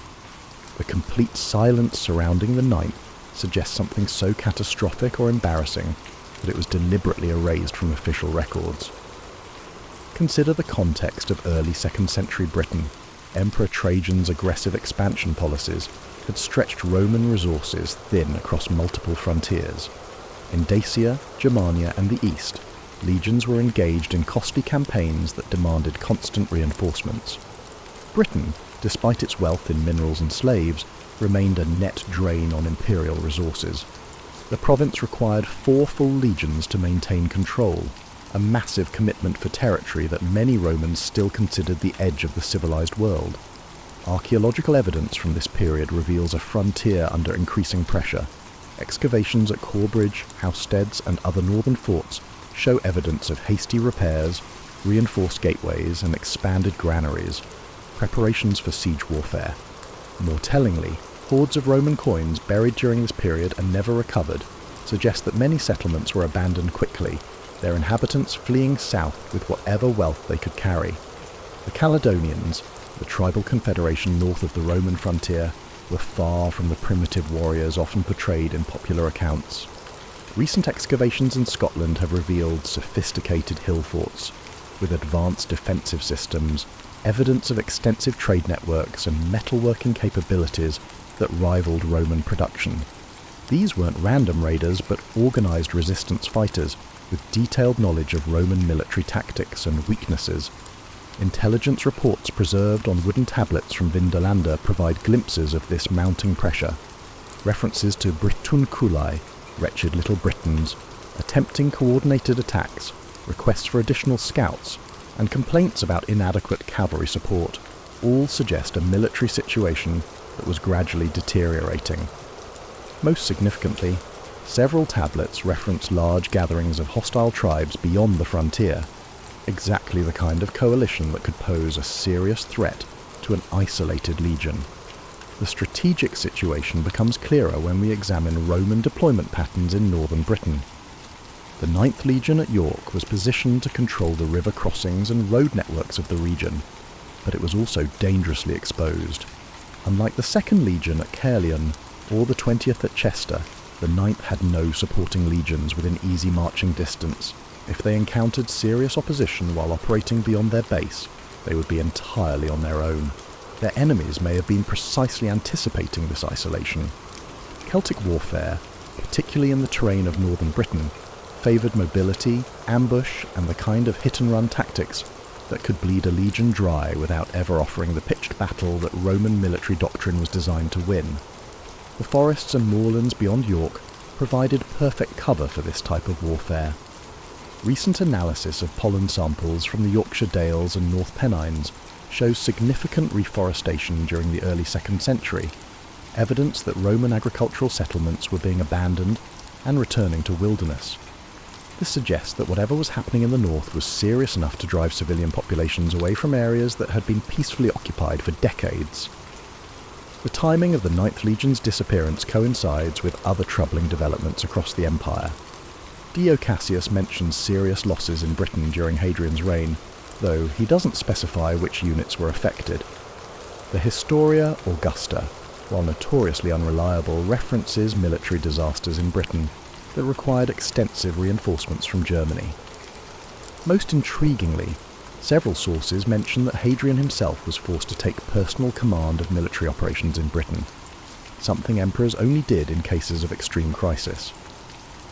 The complete silence surrounding the Ninth suggests something so catastrophic or embarrassing that it was deliberately erased from official records. Consider the context of early 2nd century Britain. Emperor Trajan's aggressive expansion policies had stretched Roman resources thin across multiple frontiers. In Dacia, Germania, and the East, legions were engaged in costly campaigns that demanded constant reinforcements. Britain, despite its wealth in minerals and slaves, remained a net drain on imperial resources. The province required 4 full legions to maintain control, a massive commitment for territory that many Romans still considered the edge of the civilized world. Archaeological evidence from this period reveals a frontier under increasing pressure. Excavations at Corbridge, Housesteads, and other northern forts show evidence of hasty repairs, reinforced gateways, and expanded granaries, preparations for siege warfare. More tellingly, hoards of Roman coins buried during this period and never recovered suggest that many settlements were abandoned quickly, their inhabitants fleeing south with whatever wealth they could carry. The Caledonians, the tribal confederation north of the Roman frontier, were far from the primitive warriors often portrayed in popular accounts. Recent excavations in Scotland have revealed sophisticated hill forts, with advanced defensive systems, evidence of extensive trade networks and metalworking capabilities that rivaled Roman production. These weren't random raiders, but organised resistance fighters with detailed knowledge of Roman military tactics and weaknesses. Intelligence reports preserved on wooden tablets from Vindolanda provide glimpses of this mounting pressure. References to Britunculi, wretched little Britons, attempting coordinated attacks, requests for additional scouts, and complaints about inadequate cavalry support all suggest a military situation that was gradually deteriorating. Most significantly, several tablets reference large gatherings of hostile tribes beyond the frontier, exactly the kind of coalition that could pose a serious threat to an isolated legion. The strategic situation becomes clearer when we examine Roman deployment patterns in northern Britain. The 9th Legion at York was positioned to control the river crossings and road networks of the region, but it was also dangerously exposed. Unlike the 2nd Legion at Caerleon or the 20th at Chester, The Ninth had no supporting legions within easy marching distance. If they encountered serious opposition while operating beyond their base, they would be entirely on their own. Their enemies may have been precisely anticipating this isolation. Celtic warfare, particularly in the terrain of northern Britain, favoured mobility, ambush, and the kind of hit-and-run tactics that could bleed a legion dry without ever offering the pitched battle that Roman military doctrine was designed to win. The forests and moorlands beyond York provided perfect cover for this type of warfare. Recent analysis of pollen samples from the Yorkshire Dales and North Pennines shows significant reforestation during the early 2nd century, evidence that Roman agricultural settlements were being abandoned and returning to wilderness. This suggests that whatever was happening in the north was serious enough to drive civilian populations away from areas that had been peacefully occupied for decades. The timing of the 9th Legion's disappearance coincides with other troubling developments across the empire. Dio Cassius mentions serious losses in Britain during Hadrian's reign, though he doesn't specify which units were affected. The Historia Augusta, while notoriously unreliable, references military disasters in Britain that required extensive reinforcements from Germany. Most intriguingly, several sources mention that Hadrian himself was forced to take personal command of military operations in Britain, something emperors only did in cases of extreme crisis.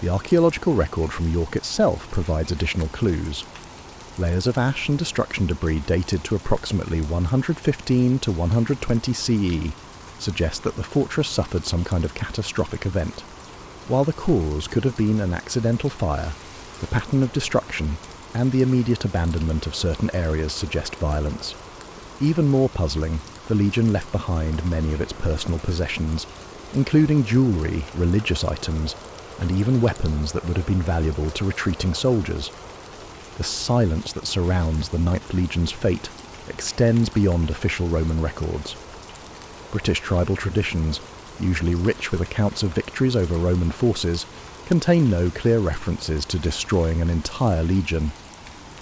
The archaeological record from York itself provides additional clues. Layers of ash and destruction debris dated to approximately 115 to 120 CE suggest that the fortress suffered some kind of catastrophic event. While the cause could have been an accidental fire, the pattern of destruction and the immediate abandonment of certain areas suggest violence. Even more puzzling, the Legion left behind many of its personal possessions, including jewellery, religious items, and even weapons that would have been valuable to retreating soldiers. The silence that surrounds the 9th Legion's fate extends beyond official Roman records. British tribal traditions, usually rich with accounts of victories over Roman forces, contain no clear references to destroying an entire legion.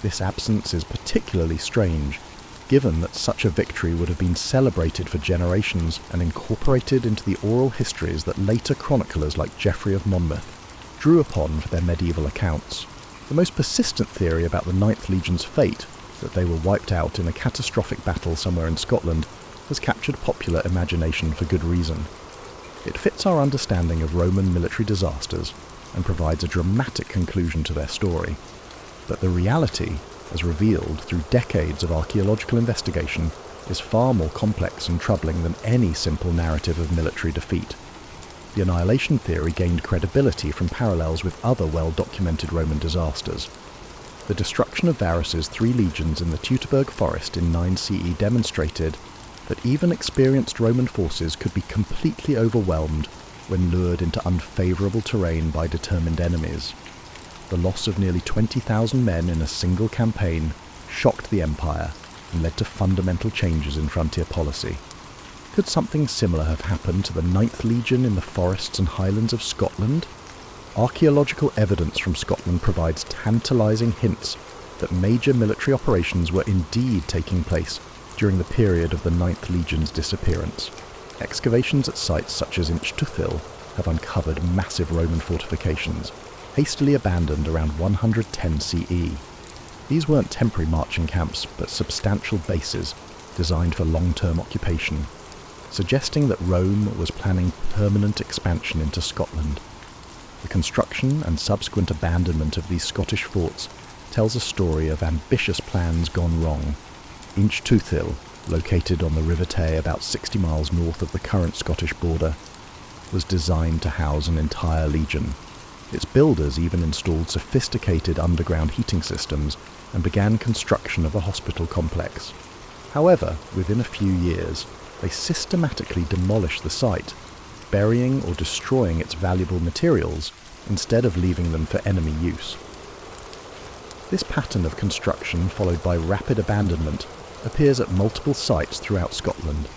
This absence is particularly strange, given that such a victory would have been celebrated for generations and incorporated into the oral histories that later chroniclers like Geoffrey of Monmouth drew upon for their medieval accounts. The most persistent theory about the 9th Legion's fate, that they were wiped out in a catastrophic battle somewhere in Scotland, has captured popular imagination for good reason. It fits our understanding of Roman military disasters and provides a dramatic conclusion to their story. But the reality, as revealed through decades of archaeological investigation, is far more complex and troubling than any simple narrative of military defeat. The annihilation theory gained credibility from parallels with other well-documented Roman disasters. The destruction of Varus's 3 legions in the Teutoburg forest in 9 CE demonstrated that even experienced Roman forces could be completely overwhelmed when lured into unfavourable terrain by determined enemies. The loss of nearly 20,000 men in a single campaign shocked the empire and led to fundamental changes in frontier policy. Could something similar have happened to the 9th Legion in the forests and highlands of Scotland? Archaeological evidence from Scotland provides tantalising hints that major military operations were indeed taking place during the period of the 9th Legion's disappearance. Excavations at sites such as Inchtuthil have uncovered massive Roman fortifications, hastily abandoned around 110 CE. These weren't temporary marching camps, but substantial bases designed for long-term occupation, suggesting that Rome was planning permanent expansion into Scotland. The construction and subsequent abandonment of these Scottish forts tells a story of ambitious plans gone wrong. Inchtuthil, located on the River Tay about 60 miles north of the current Scottish border, was designed to house an entire legion. Its builders even installed sophisticated underground heating systems and began construction of a hospital complex. However, within a few years, they systematically demolished the site, burying or destroying its valuable materials instead of leaving them for enemy use. This pattern of construction, followed by rapid abandonment, appears at multiple sites throughout Scotland.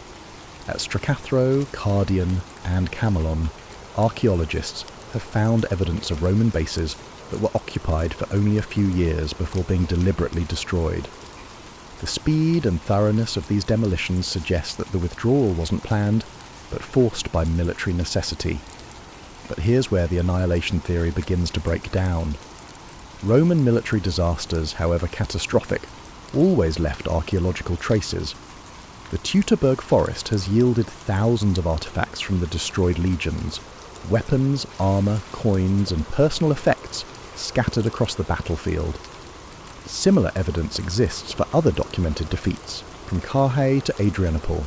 At Stracathro, Cardion, and Camelon, archaeologists have found evidence of Roman bases that were occupied for only a few years before being deliberately destroyed. The speed and thoroughness of these demolitions suggest that the withdrawal wasn't planned, but forced by military necessity. But here's where the annihilation theory begins to break down. Roman military disasters, however catastrophic, always left archaeological traces. The Teutoburg forest has yielded thousands of artifacts from the destroyed legions, weapons, armour, coins and personal effects scattered across the battlefield. Similar evidence exists for other documented defeats, from Carrhae to Adrianople.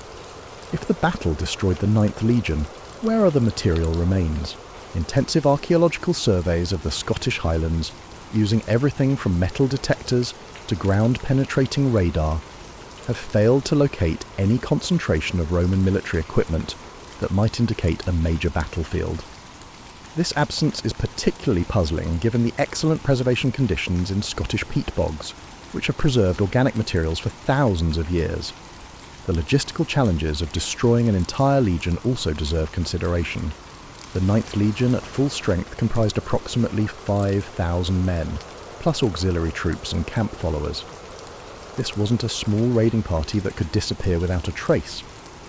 If the battle destroyed the 9th Legion, where are the material remains? Intensive archaeological surveys of the Scottish Highlands, using everything from metal detectors to ground-penetrating radar, have failed to locate any concentration of Roman military equipment that might indicate a major battlefield. This absence is particularly puzzling given the excellent preservation conditions in Scottish peat bogs, which have preserved organic materials for thousands of years. The logistical challenges of destroying an entire legion also deserve consideration. The 9th Legion at full strength comprised approximately 5,000 men, plus auxiliary troops and camp followers. This wasn't a small raiding party that could disappear without a trace,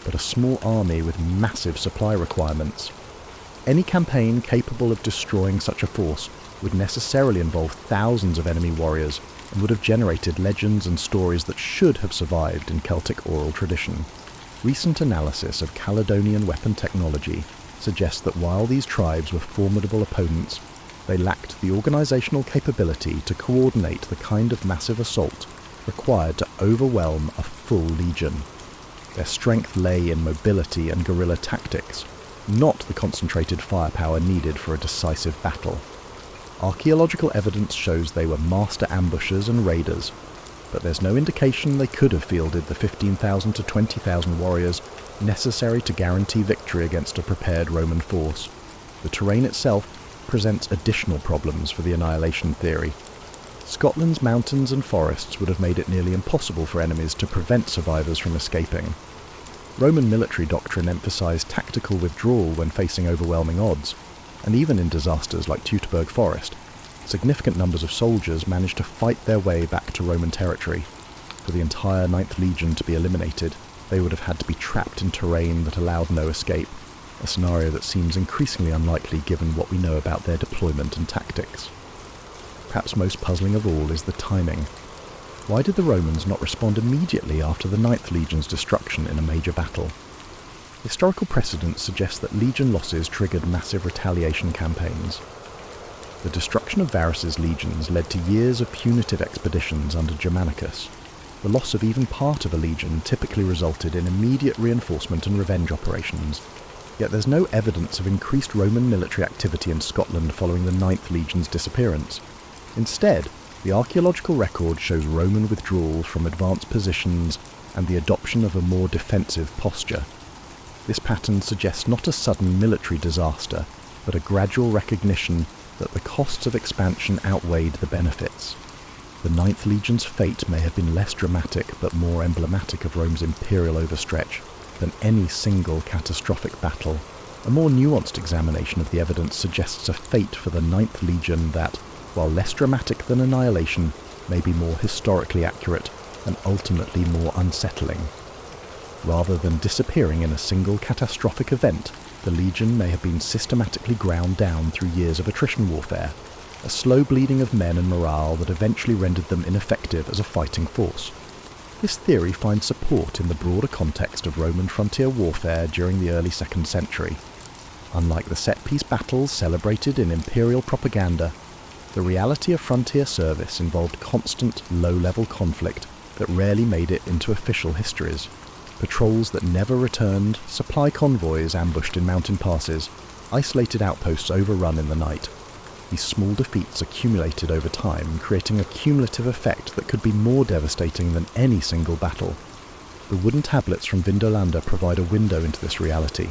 but a small army with massive supply requirements. Any campaign capable of destroying such a force would necessarily involve thousands of enemy warriors and would have generated legends and stories that should have survived in Celtic oral tradition. Recent analysis of Caledonian weapon technology suggests that while these tribes were formidable opponents, they lacked the organisational capability to coordinate the kind of massive assault required to overwhelm a full legion. Their strength lay in mobility and guerrilla tactics, not the concentrated firepower needed for a decisive battle. Archaeological evidence shows they were master ambushers and raiders, but there's no indication they could have fielded the 15,000 to 20,000 warriors necessary to guarantee victory against a prepared Roman force. The terrain itself presents additional problems for the annihilation theory. Scotland's mountains and forests would have made it nearly impossible for enemies to prevent survivors from escaping. Roman military doctrine emphasised tactical withdrawal when facing overwhelming odds, and even in disasters like Teutoburg Forest, significant numbers of soldiers managed to fight their way back to Roman territory. For the entire 9th Legion to be eliminated, they would have had to be trapped in terrain that allowed no escape, a scenario that seems increasingly unlikely given what we know about their deployment and tactics. Perhaps most puzzling of all is the timing. Why did the Romans not respond immediately after the 9th Legion's destruction in a major battle? Historical precedent suggests that legion losses triggered massive retaliation campaigns. The destruction of Varus's legions led to years of punitive expeditions under Germanicus. The loss of even part of a legion typically resulted in immediate reinforcement and revenge operations. Yet there's no evidence of increased Roman military activity in Scotland following the 9th Legion's disappearance. Instead, the archaeological record shows Roman withdrawal from advanced positions and the adoption of a more defensive posture. This pattern suggests not a sudden military disaster, but a gradual recognition that the costs of expansion outweighed the benefits. The 9th Legion's fate may have been less dramatic but more emblematic of Rome's imperial overstretch than any single catastrophic battle. A more nuanced examination of the evidence suggests a fate for the 9th Legion that, while less dramatic than annihilation, may be more historically accurate and ultimately more unsettling. Rather than disappearing in a single catastrophic event, the Legion may have been systematically ground down through years of attrition warfare, a slow bleeding of men and morale that eventually rendered them ineffective as a fighting force. This theory finds support in the broader context of Roman frontier warfare during the early 2nd century. Unlike the set-piece battles celebrated in imperial propaganda, the reality of frontier service involved constant, low-level conflict that rarely made it into official histories. Patrols that never returned, supply convoys ambushed in mountain passes, isolated outposts overrun in the night. These small defeats accumulated over time, creating a cumulative effect that could be more devastating than any single battle. The wooden tablets from Vindolanda provide a window into this reality.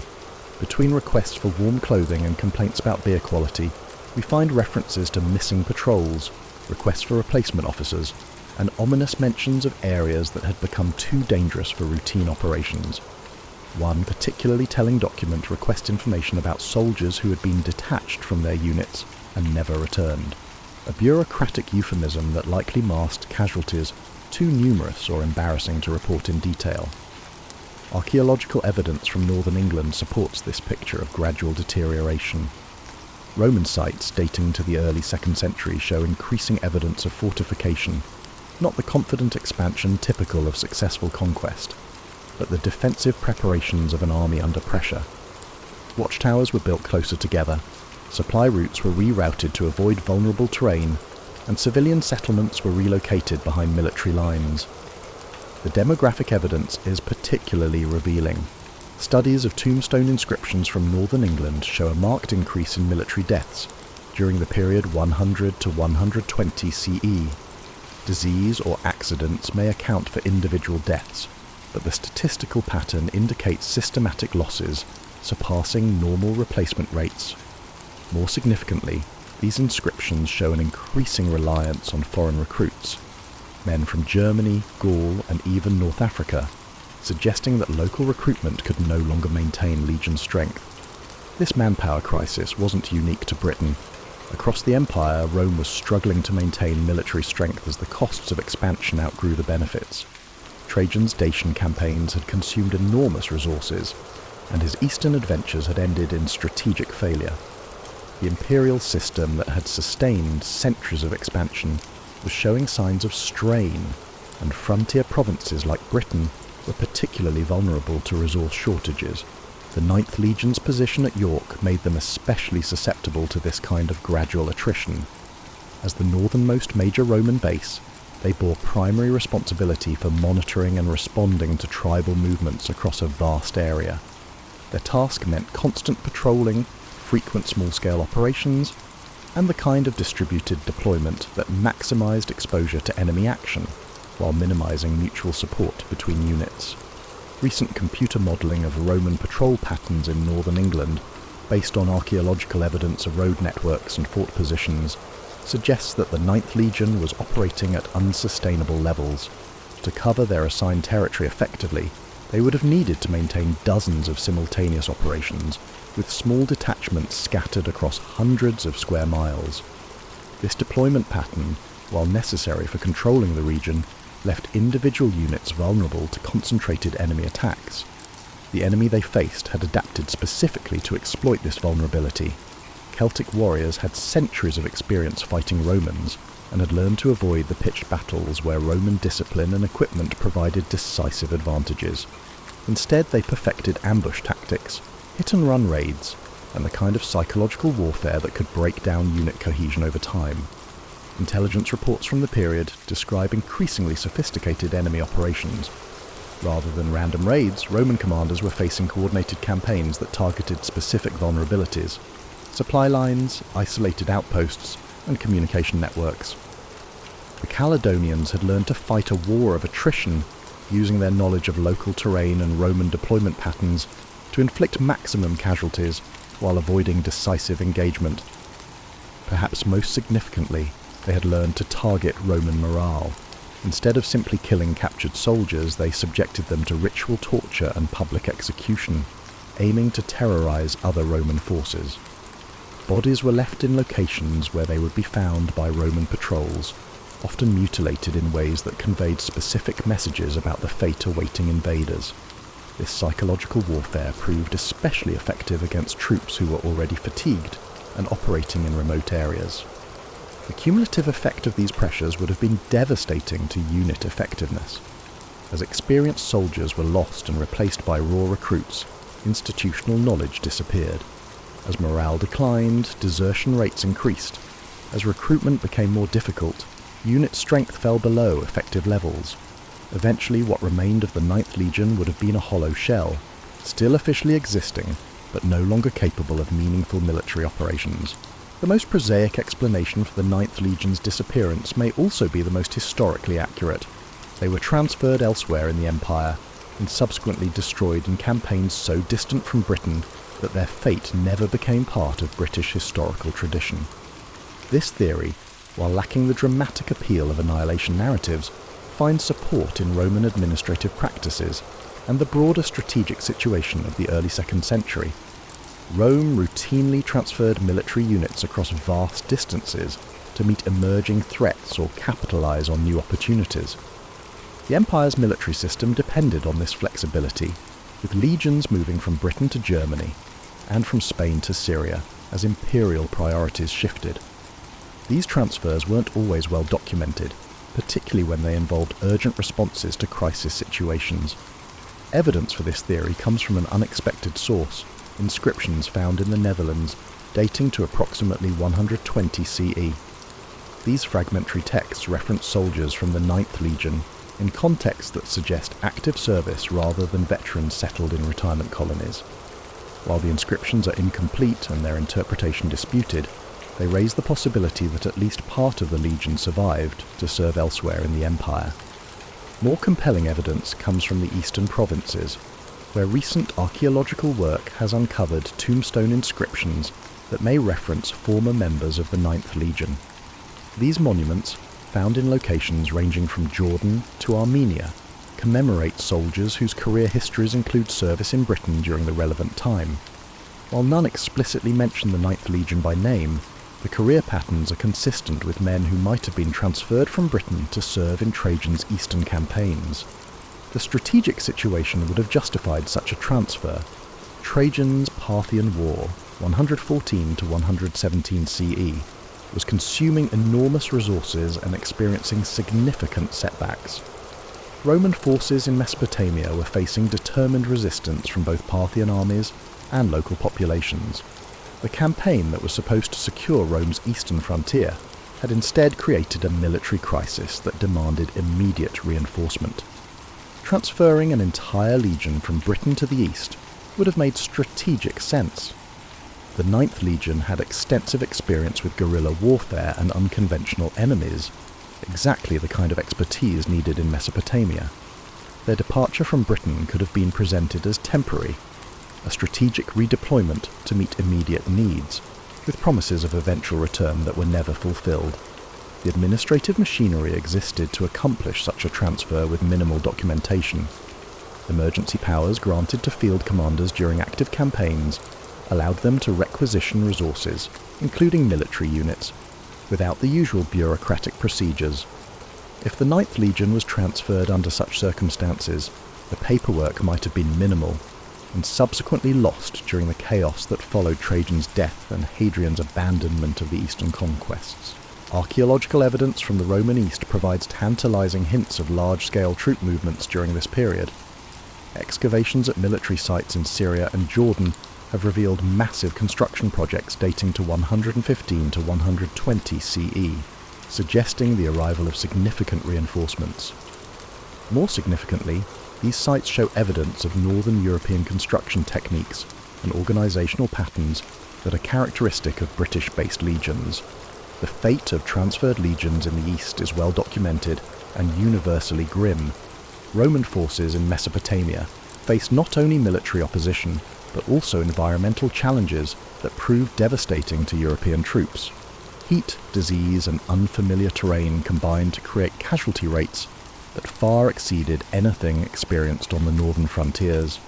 Between requests for warm clothing and complaints about beer quality, we find references to missing patrols, requests for replacement officers, and ominous mentions of areas that had become too dangerous for routine operations. One particularly telling document requests information about soldiers who had been detached from their units and never returned, a bureaucratic euphemism that likely masked casualties too numerous or embarrassing to report in detail. Archaeological evidence from northern England supports this picture of gradual deterioration. Roman sites dating to the early 2nd century show increasing evidence of fortification, not the confident expansion typical of successful conquest, but the defensive preparations of an army under pressure. Watchtowers were built closer together, supply routes were rerouted to avoid vulnerable terrain, and civilian settlements were relocated behind military lines. The demographic evidence is particularly revealing. Studies of tombstone inscriptions from northern England show a marked increase in military deaths during the period 100 to 120 CE. Disease or accidents may account for individual deaths, but the statistical pattern indicates systematic losses surpassing normal replacement rates. More significantly, these inscriptions show an increasing reliance on foreign recruits, men from Germany, Gaul, and even North Africa, suggesting that local recruitment could no longer maintain legion strength. This manpower crisis wasn't unique to Britain. Across the empire, Rome was struggling to maintain military strength as the costs of expansion outgrew the benefits. Trajan's Dacian campaigns had consumed enormous resources, and his eastern adventures had ended in strategic failure. The imperial system that had sustained centuries of expansion was showing signs of strain, and frontier provinces like Britain were particularly vulnerable to resource shortages. The 9th Legion's position at York made them especially susceptible to this kind of gradual attrition. As the northernmost major Roman base, they bore primary responsibility for monitoring and responding to tribal movements across a vast area. Their task meant constant patrolling, frequent small-scale operations, and the kind of distributed deployment that maximised exposure to enemy action while minimising mutual support between units. Recent computer modelling of Roman patrol patterns in northern England, based on archaeological evidence of road networks and fort positions, suggests that the 9th Legion was operating at unsustainable levels. To cover their assigned territory effectively, they would have needed to maintain dozens of simultaneous operations, with small detachments scattered across hundreds of square miles. This deployment pattern, while necessary for controlling the region, left individual units vulnerable to concentrated enemy attacks. The enemy they faced had adapted specifically to exploit this vulnerability. Celtic warriors had centuries of experience fighting Romans, and had learned to avoid the pitched battles where Roman discipline and equipment provided decisive advantages. Instead, they perfected ambush tactics, hit-and-run raids, and the kind of psychological warfare that could break down unit cohesion over time. Intelligence reports from the period describe increasingly sophisticated enemy operations. Rather than random raids, Roman commanders were facing coordinated campaigns that targeted specific vulnerabilities: supply lines, isolated outposts, and communication networks. The Caledonians had learned to fight a war of attrition, using their knowledge of local terrain and Roman deployment patterns to inflict maximum casualties while avoiding decisive engagement. Perhaps most significantly, they had learned to target Roman morale. Instead of simply killing captured soldiers, they subjected them to ritual torture and public execution, aiming to terrorize other Roman forces. Bodies were left in locations where they would be found by Roman patrols, often mutilated in ways that conveyed specific messages about the fate awaiting invaders. This psychological warfare proved especially effective against troops who were already fatigued and operating in remote areas. The cumulative effect of these pressures would have been devastating to unit effectiveness. As experienced soldiers were lost and replaced by raw recruits, institutional knowledge disappeared. As morale declined, desertion rates increased. As recruitment became more difficult, unit strength fell below effective levels. Eventually, what remained of the 9th Legion would have been a hollow shell, still officially existing, but no longer capable of meaningful military operations. The most prosaic explanation for the 9th Legion's disappearance may also be the most historically accurate. They were transferred elsewhere in the Empire, and subsequently destroyed in campaigns so distant from Britain that their fate never became part of British historical tradition. This theory, while lacking the dramatic appeal of annihilation narratives, finds support in Roman administrative practices and the broader strategic situation of the early 2nd century. Rome routinely transferred military units across vast distances to meet emerging threats or capitalize on new opportunities. The Empire's military system depended on this flexibility, with legions moving from Britain to Germany and from Spain to Syria, as imperial priorities shifted. These transfers weren't always well documented, particularly when they involved urgent responses to crisis situations. Evidence for this theory comes from an unexpected source, inscriptions found in the Netherlands dating to approximately 120 CE. These fragmentary texts reference soldiers from the 9th Legion in contexts that suggest active service rather than veterans settled in retirement colonies. While the inscriptions are incomplete and their interpretation disputed, they raise the possibility that at least part of the Legion survived to serve elsewhere in the Empire. More compelling evidence comes from the eastern provinces, where recent archaeological work has uncovered tombstone inscriptions that may reference former members of the 9th Legion. These monuments, found in locations ranging from Jordan to Armenia, commemorate soldiers whose career histories include service in Britain during the relevant time. While none explicitly mention the 9th Legion by name, the career patterns are consistent with men who might have been transferred from Britain to serve in Trajan's eastern campaigns. The strategic situation would have justified such a transfer. Trajan's Parthian War, 114 to 117 CE, was consuming enormous resources and experiencing significant setbacks. Roman forces in Mesopotamia were facing determined resistance from both Parthian armies and local populations. The campaign that was supposed to secure Rome's eastern frontier had instead created a military crisis that demanded immediate reinforcement. Transferring an entire legion from Britain to the east would have made strategic sense. The 9th Legion had extensive experience with guerrilla warfare and unconventional enemies, exactly the kind of expertise needed in Mesopotamia. Their departure from Britain could have been presented as temporary, a strategic redeployment to meet immediate needs, with promises of eventual return that were never fulfilled. The administrative machinery existed to accomplish such a transfer with minimal documentation. Emergency powers granted to field commanders during active campaigns allowed them to requisition resources, including military units, without the usual bureaucratic procedures. If the 9th Legion was transferred under such circumstances, the paperwork might have been minimal, and subsequently lost during the chaos that followed Trajan's death and Hadrian's abandonment of the eastern conquests. Archaeological evidence from the Roman East provides tantalizing hints of large-scale troop movements during this period. Excavations at military sites in Syria and Jordan have revealed massive construction projects dating to 115 to 120 CE, suggesting the arrival of significant reinforcements. More significantly, these sites show evidence of northern European construction techniques and organisational patterns that are characteristic of British-based legions. The fate of transferred legions in the east is well documented and universally grim. Roman forces in Mesopotamia faced not only military opposition, but also environmental challenges that proved devastating to European troops. Heat, disease, and unfamiliar terrain combined to create casualty rates that far exceeded anything experienced on the northern frontiers.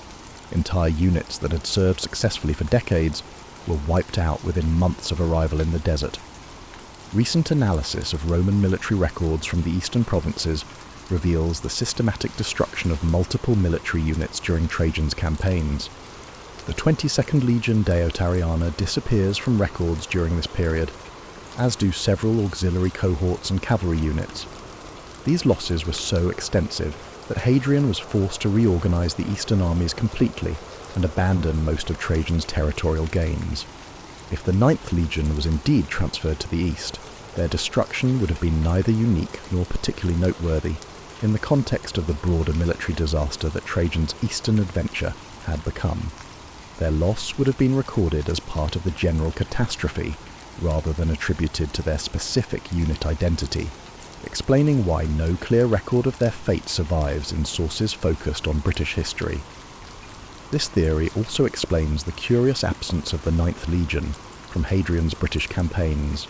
Entire units that had served successfully for decades were wiped out within months of arrival in the desert. Recent analysis of Roman military records from the eastern provinces reveals the systematic destruction of multiple military units during Trajan's campaigns. The 22nd Legion Deotariana disappears from records during this period, as do several auxiliary cohorts and cavalry units. These losses were so extensive that Hadrian was forced to reorganize the eastern armies completely and abandon most of Trajan's territorial gains. If the 9th Legion was indeed transferred to the east, their destruction would have been neither unique nor particularly noteworthy in the context of the broader military disaster that Trajan's eastern adventure had become. Their loss would have been recorded as part of the general catastrophe, rather than attributed to their specific unit identity, explaining why no clear record of their fate survives in sources focused on British history. This theory also explains the curious absence of the 9th Legion from Hadrian's British campaigns.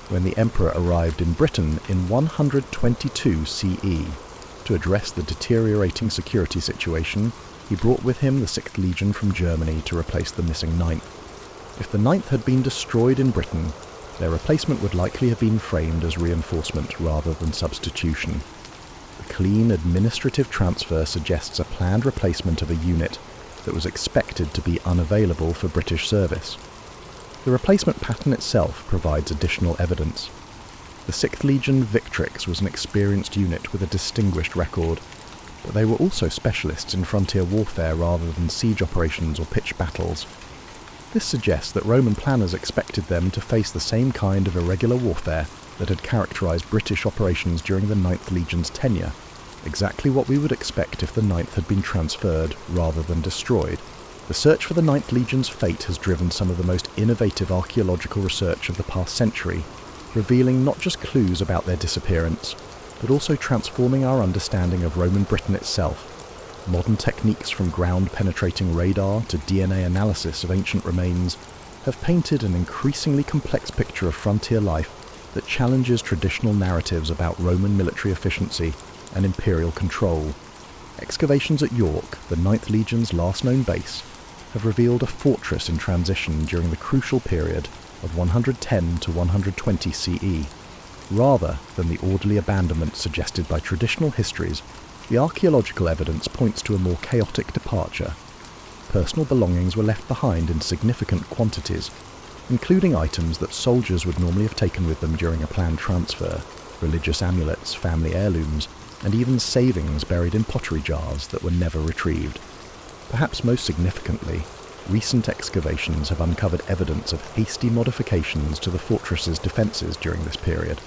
When the Emperor arrived in Britain in 122 CE to address the deteriorating security situation, he brought with him the 6th Legion from Germany to replace the missing 9th. If the 9th had been destroyed in Britain, their replacement would likely have been framed as reinforcement rather than substitution. The clean administrative transfer suggests a planned replacement of a unit that was expected to be unavailable for British service. The replacement pattern itself provides additional evidence. The 6th Legion Victrix was an experienced unit with a distinguished record, but they were also specialists in frontier warfare rather than siege operations or pitched battles. This suggests that Roman planners expected them to face the same kind of irregular warfare that had characterised British operations during the 9th Legion's tenure, exactly what we would expect if the 9th had been transferred rather than destroyed. The search for the 9th Legion's fate has driven some of the most innovative archaeological research of the past century, revealing not just clues about their disappearance, but also transforming our understanding of Roman Britain itself. Modern techniques from ground-penetrating radar to DNA analysis of ancient remains have painted an increasingly complex picture of frontier life that challenges traditional narratives about Roman military efficiency and imperial control. Excavations at York, the 9th Legion's last known base, have revealed a fortress in transition during the crucial period of 110 to 120 CE. Rather than the orderly abandonment suggested by traditional histories, the archaeological evidence points to a more chaotic departure. Personal belongings were left behind in significant quantities, including items that soldiers would normally have taken with them during a planned transfer, religious amulets, family heirlooms, and even savings buried in pottery jars that were never retrieved. Perhaps most significantly, recent excavations have uncovered evidence of hasty modifications to the fortress's defences during this period.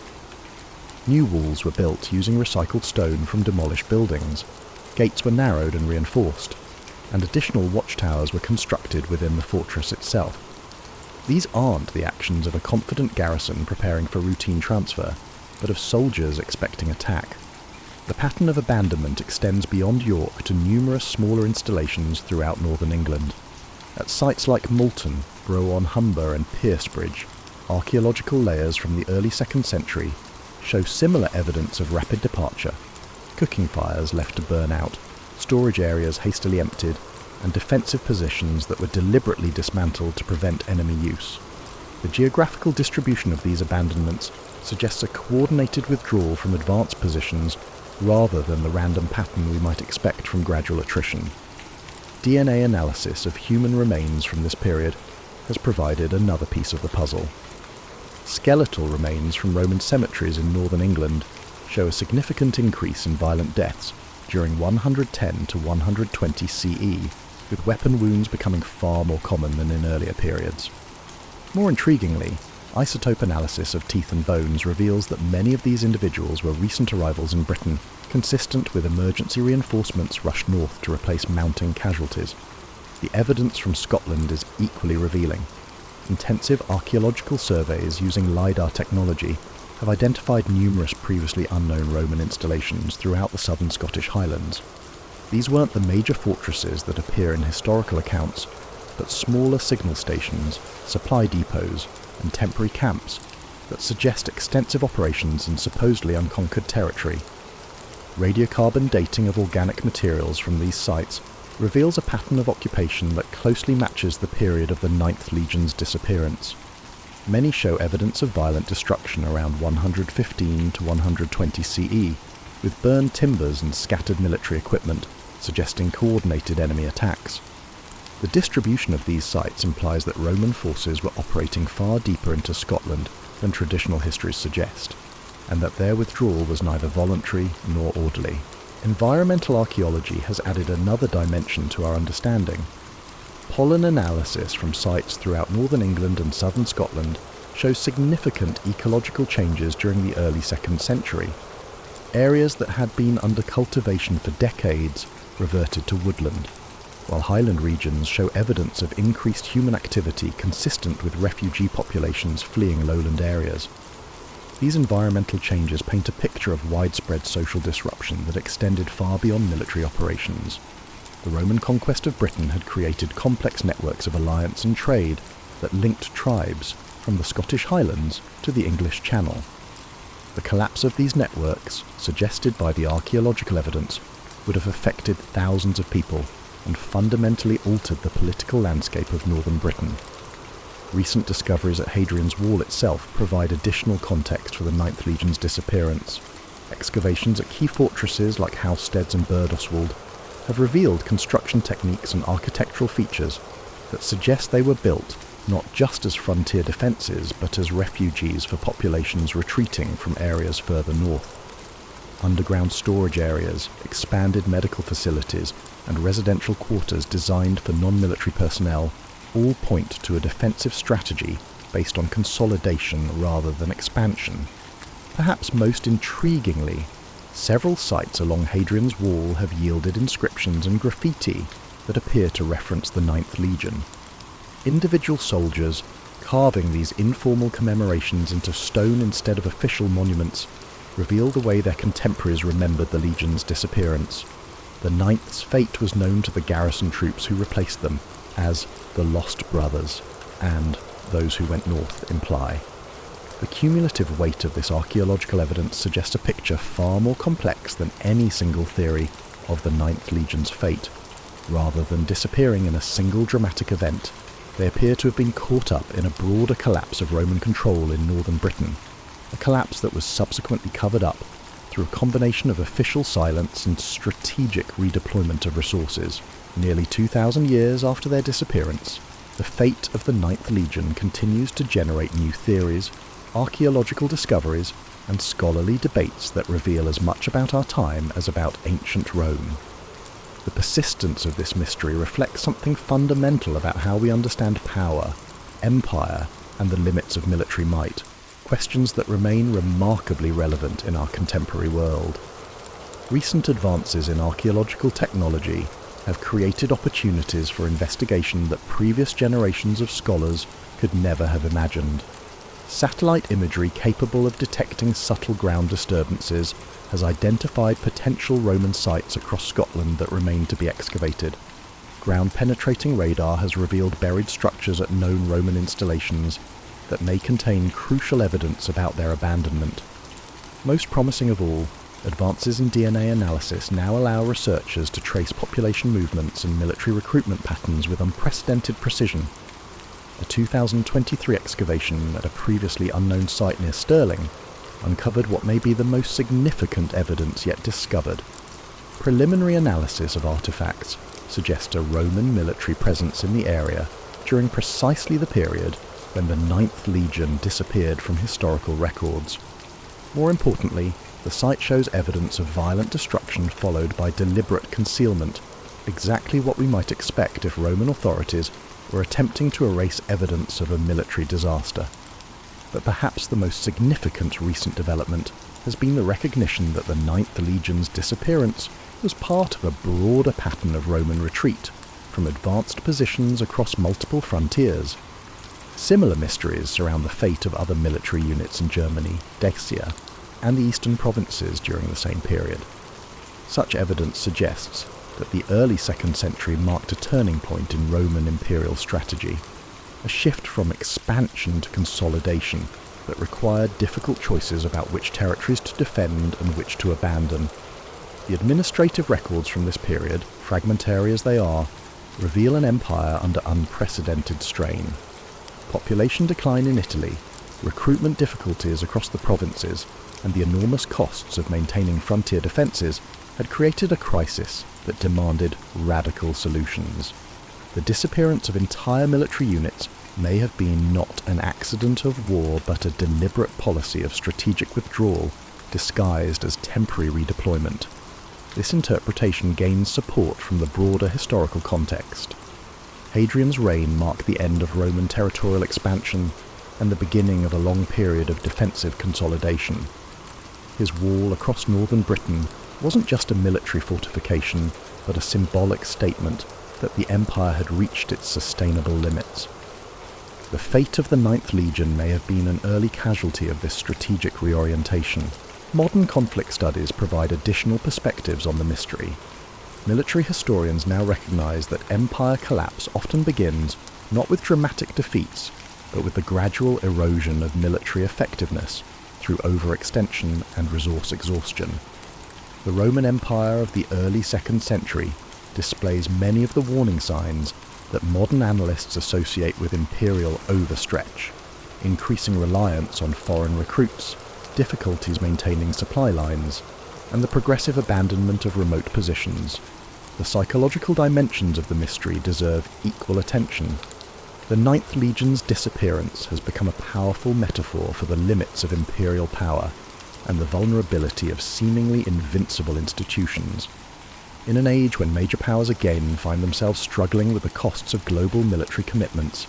New walls were built using recycled stone from demolished buildings, gates were narrowed and reinforced, and additional watchtowers were constructed within the fortress itself. These aren't the actions of a confident garrison preparing for routine transfer, but of soldiers expecting attack. The pattern of abandonment extends beyond York to numerous smaller installations throughout northern England. At sites like Moulton, Bro-on-Humber and Piercebridge, archaeological layers from the early 2nd century show similar evidence of rapid departure: cooking fires left to burn out, storage areas hastily emptied, and defensive positions that were deliberately dismantled to prevent enemy use. The geographical distribution of these abandonments suggests a coordinated withdrawal from advanced positions rather than the random pattern we might expect from gradual attrition. DNA analysis of human remains from this period has provided another piece of the puzzle. Skeletal remains from Roman cemeteries in northern England show a significant increase in violent deaths during 110 to 120 CE, with weapon wounds becoming far more common than in earlier periods. More intriguingly, isotope analysis of teeth and bones reveals that many of these individuals were recent arrivals in Britain, consistent with emergency reinforcements rushed north to replace mounting casualties. The evidence from Scotland is equally revealing. Intensive archaeological surveys using LiDAR technology have identified numerous previously unknown Roman installations throughout the southern Scottish Highlands. These weren't the major fortresses that appear in historical accounts, but smaller signal stations, supply depots, and temporary camps that suggest extensive operations in supposedly unconquered territory. Radiocarbon dating of organic materials from these sites reveals a pattern of occupation that closely matches the period of the 9th Legion's disappearance. Many show evidence of violent destruction around 115 to 120 CE, with burned timbers and scattered military equipment, suggesting coordinated enemy attacks. The distribution of these sites implies that Roman forces were operating far deeper into Scotland than traditional histories suggest, and that their withdrawal was neither voluntary nor orderly. Environmental archaeology has added another dimension to our understanding. Pollen analysis from sites throughout northern England and southern Scotland shows significant ecological changes during the early 2nd century. Areas that had been under cultivation for decades reverted to woodland, while highland regions show evidence of increased human activity consistent with refugee populations fleeing lowland areas. These environmental changes paint a picture of widespread social disruption that extended far beyond military operations. The Roman conquest of Britain had created complex networks of alliance and trade that linked tribes from the Scottish Highlands to the English Channel. The collapse of these networks, suggested by the archaeological evidence, would have affected thousands of people and fundamentally altered the political landscape of northern Britain. Recent discoveries at Hadrian's Wall itself provide additional context for the 9th Legion's disappearance. Excavations at key fortresses like Housesteads and Birdoswald have revealed construction techniques and architectural features that suggest they were built not just as frontier defences but as refugees for populations retreating from areas further north. Underground storage areas, expanded medical facilities, and residential quarters designed for non-military personnel all point to a defensive strategy based on consolidation rather than expansion. Perhaps most intriguingly, several sites along Hadrian's Wall have yielded inscriptions and graffiti that appear to reference the Ninth Legion. Individual soldiers, carving these informal commemorations into stone instead of official monuments, reveal the way their contemporaries remembered the Legion's disappearance. The Ninth's fate was known to the garrison troops who replaced them as the Lost Brothers, and those who went north imply. The cumulative weight of this archaeological evidence suggests a picture far more complex than any single theory of the Ninth Legion's fate. Rather than disappearing in a single dramatic event, they appear to have been caught up in a broader collapse of Roman control in northern Britain, a collapse that was subsequently covered up through a combination of official silence and strategic redeployment of resources. Nearly 2,000 years after their disappearance, the fate of the Ninth Legion continues to generate new theories, archaeological discoveries, and scholarly debates that reveal as much about our time as about ancient Rome. The persistence of this mystery reflects something fundamental about how we understand power, empire, and the limits of military might, questions that remain remarkably relevant in our contemporary world. Recent advances in archaeological technology have created opportunities for investigation that previous generations of scholars could never have imagined. Satellite imagery capable of detecting subtle ground disturbances has identified potential Roman sites across Scotland that remain to be excavated. Ground-penetrating radar has revealed buried structures at known Roman installations that may contain crucial evidence about their abandonment. Most promising of all, advances in DNA analysis now allow researchers to trace population movements and military recruitment patterns with unprecedented precision. A 2023 excavation at a previously unknown site near Stirling uncovered what may be the most significant evidence yet discovered. Preliminary analysis of artifacts suggests a Roman military presence in the area during precisely the period when the Ninth Legion disappeared from historical records. More importantly, the site shows evidence of violent destruction followed by deliberate concealment, exactly what we might expect if Roman authorities were attempting to erase evidence of a military disaster. But perhaps the most significant recent development has been the recognition that the Ninth Legion's disappearance was part of a broader pattern of Roman retreat from advanced positions across multiple frontiers. Similar mysteries surround the fate of other military units in Germany, Dacia, and the eastern provinces during the same period. Such evidence suggests that the early 2nd century marked a turning point in Roman imperial strategy, a shift from expansion to consolidation that required difficult choices about which territories to defend and which to abandon. The administrative records from this period, fragmentary as they are, reveal an empire under unprecedented strain. Population decline in Italy, recruitment difficulties across the provinces, and the enormous costs of maintaining frontier defences had created a crisis that demanded radical solutions. The disappearance of entire military units may have been not an accident of war but a deliberate policy of strategic withdrawal disguised as temporary redeployment. This interpretation gains support from the broader historical context. Hadrian's reign marked the end of Roman territorial expansion and the beginning of a long period of defensive consolidation. His wall across northern Britain wasn't just a military fortification, but a symbolic statement that the empire had reached its sustainable limits. The fate of the Ninth Legion may have been an early casualty of this strategic reorientation. Modern conflict studies provide additional perspectives on the mystery. Military historians now recognize that empire collapse often begins not with dramatic defeats, but with the gradual erosion of military effectiveness through overextension and resource exhaustion. The Roman Empire of the early 2nd century displays many of the warning signs that modern analysts associate with imperial overstretch: increasing reliance on foreign recruits, difficulties maintaining supply lines, and the progressive abandonment of remote positions. The psychological dimensions of the mystery deserve equal attention. The Ninth Legion's disappearance has become a powerful metaphor for the limits of imperial power and the vulnerability of seemingly invincible institutions. In an age when major powers again find themselves struggling with the costs of global military commitments,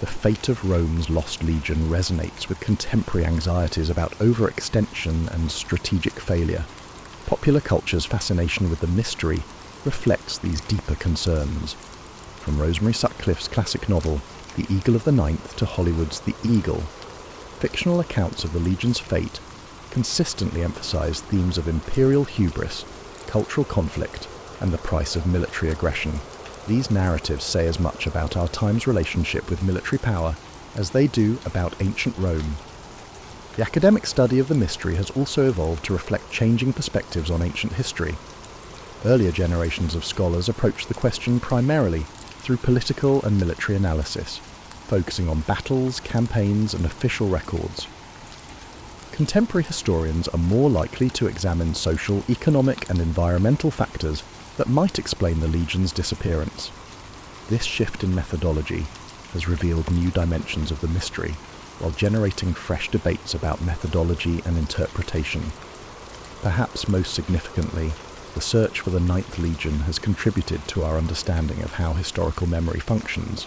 the fate of Rome's lost legion resonates with contemporary anxieties about overextension and strategic failure. Popular culture's fascination with the mystery reflects these deeper concerns. From Rosemary Sutcliffe's classic novel, The Eagle of the Ninth, to Hollywood's The Eagle, fictional accounts of the Legion's fate consistently emphasize themes of imperial hubris, cultural conflict, and the price of military aggression. These narratives say as much about our time's relationship with military power as they do about ancient Rome. The academic study of the mystery has also evolved to reflect changing perspectives on ancient history. Earlier generations of scholars approached the question primarily through political and military analysis, focusing on battles, campaigns, and official records. Contemporary historians are more likely to examine social, economic, and environmental factors that might explain the Legion's disappearance. This shift in methodology has revealed new dimensions of the mystery, while generating fresh debates about methodology and interpretation. Perhaps most significantly, the search for the Ninth Legion has contributed to our understanding of how historical memory functions.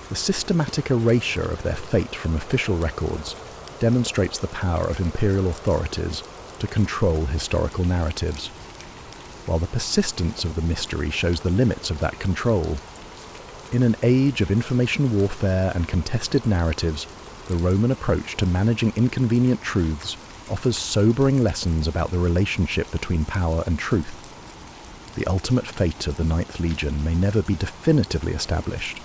The systematic erasure of their fate from official records demonstrates the power of imperial authorities to control historical narratives, while the persistence of the mystery shows the limits of that control. In an age of information warfare and contested narratives, the Roman approach to managing inconvenient truths offers sobering lessons about the relationship between power and truth. The ultimate fate of the Ninth Legion may never be definitively established.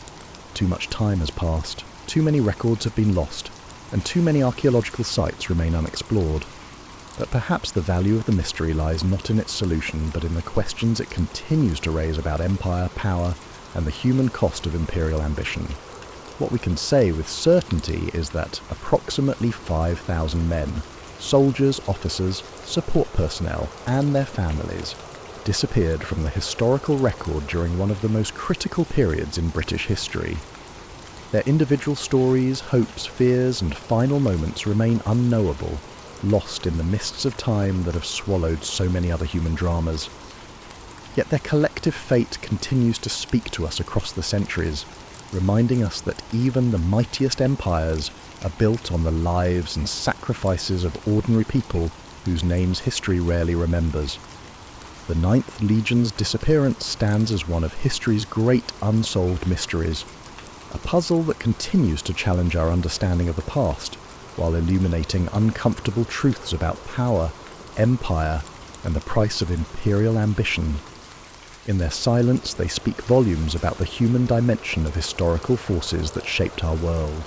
Too much time has passed, too many records have been lost, and too many archaeological sites remain unexplored. But perhaps the value of the mystery lies not in its solution, but in the questions it continues to raise about empire, power, and the human cost of imperial ambition. What we can say with certainty is that approximately 5,000 men, soldiers, officers, support personnel, and their families, disappeared from the historical record during one of the most critical periods in British history. Their individual stories, hopes, fears, and final moments remain unknowable, lost in the mists of time that have swallowed so many other human dramas. Yet their collective fate continues to speak to us across the centuries, reminding us that even the mightiest empires are built on the lives and sacrifices of ordinary people whose names history rarely remembers. The Ninth Legion's disappearance stands as one of history's great unsolved mysteries, a puzzle that continues to challenge our understanding of the past, while illuminating uncomfortable truths about power, empire, and the price of imperial ambition. In their silence, they speak volumes about the human dimension of historical forces that shaped our world.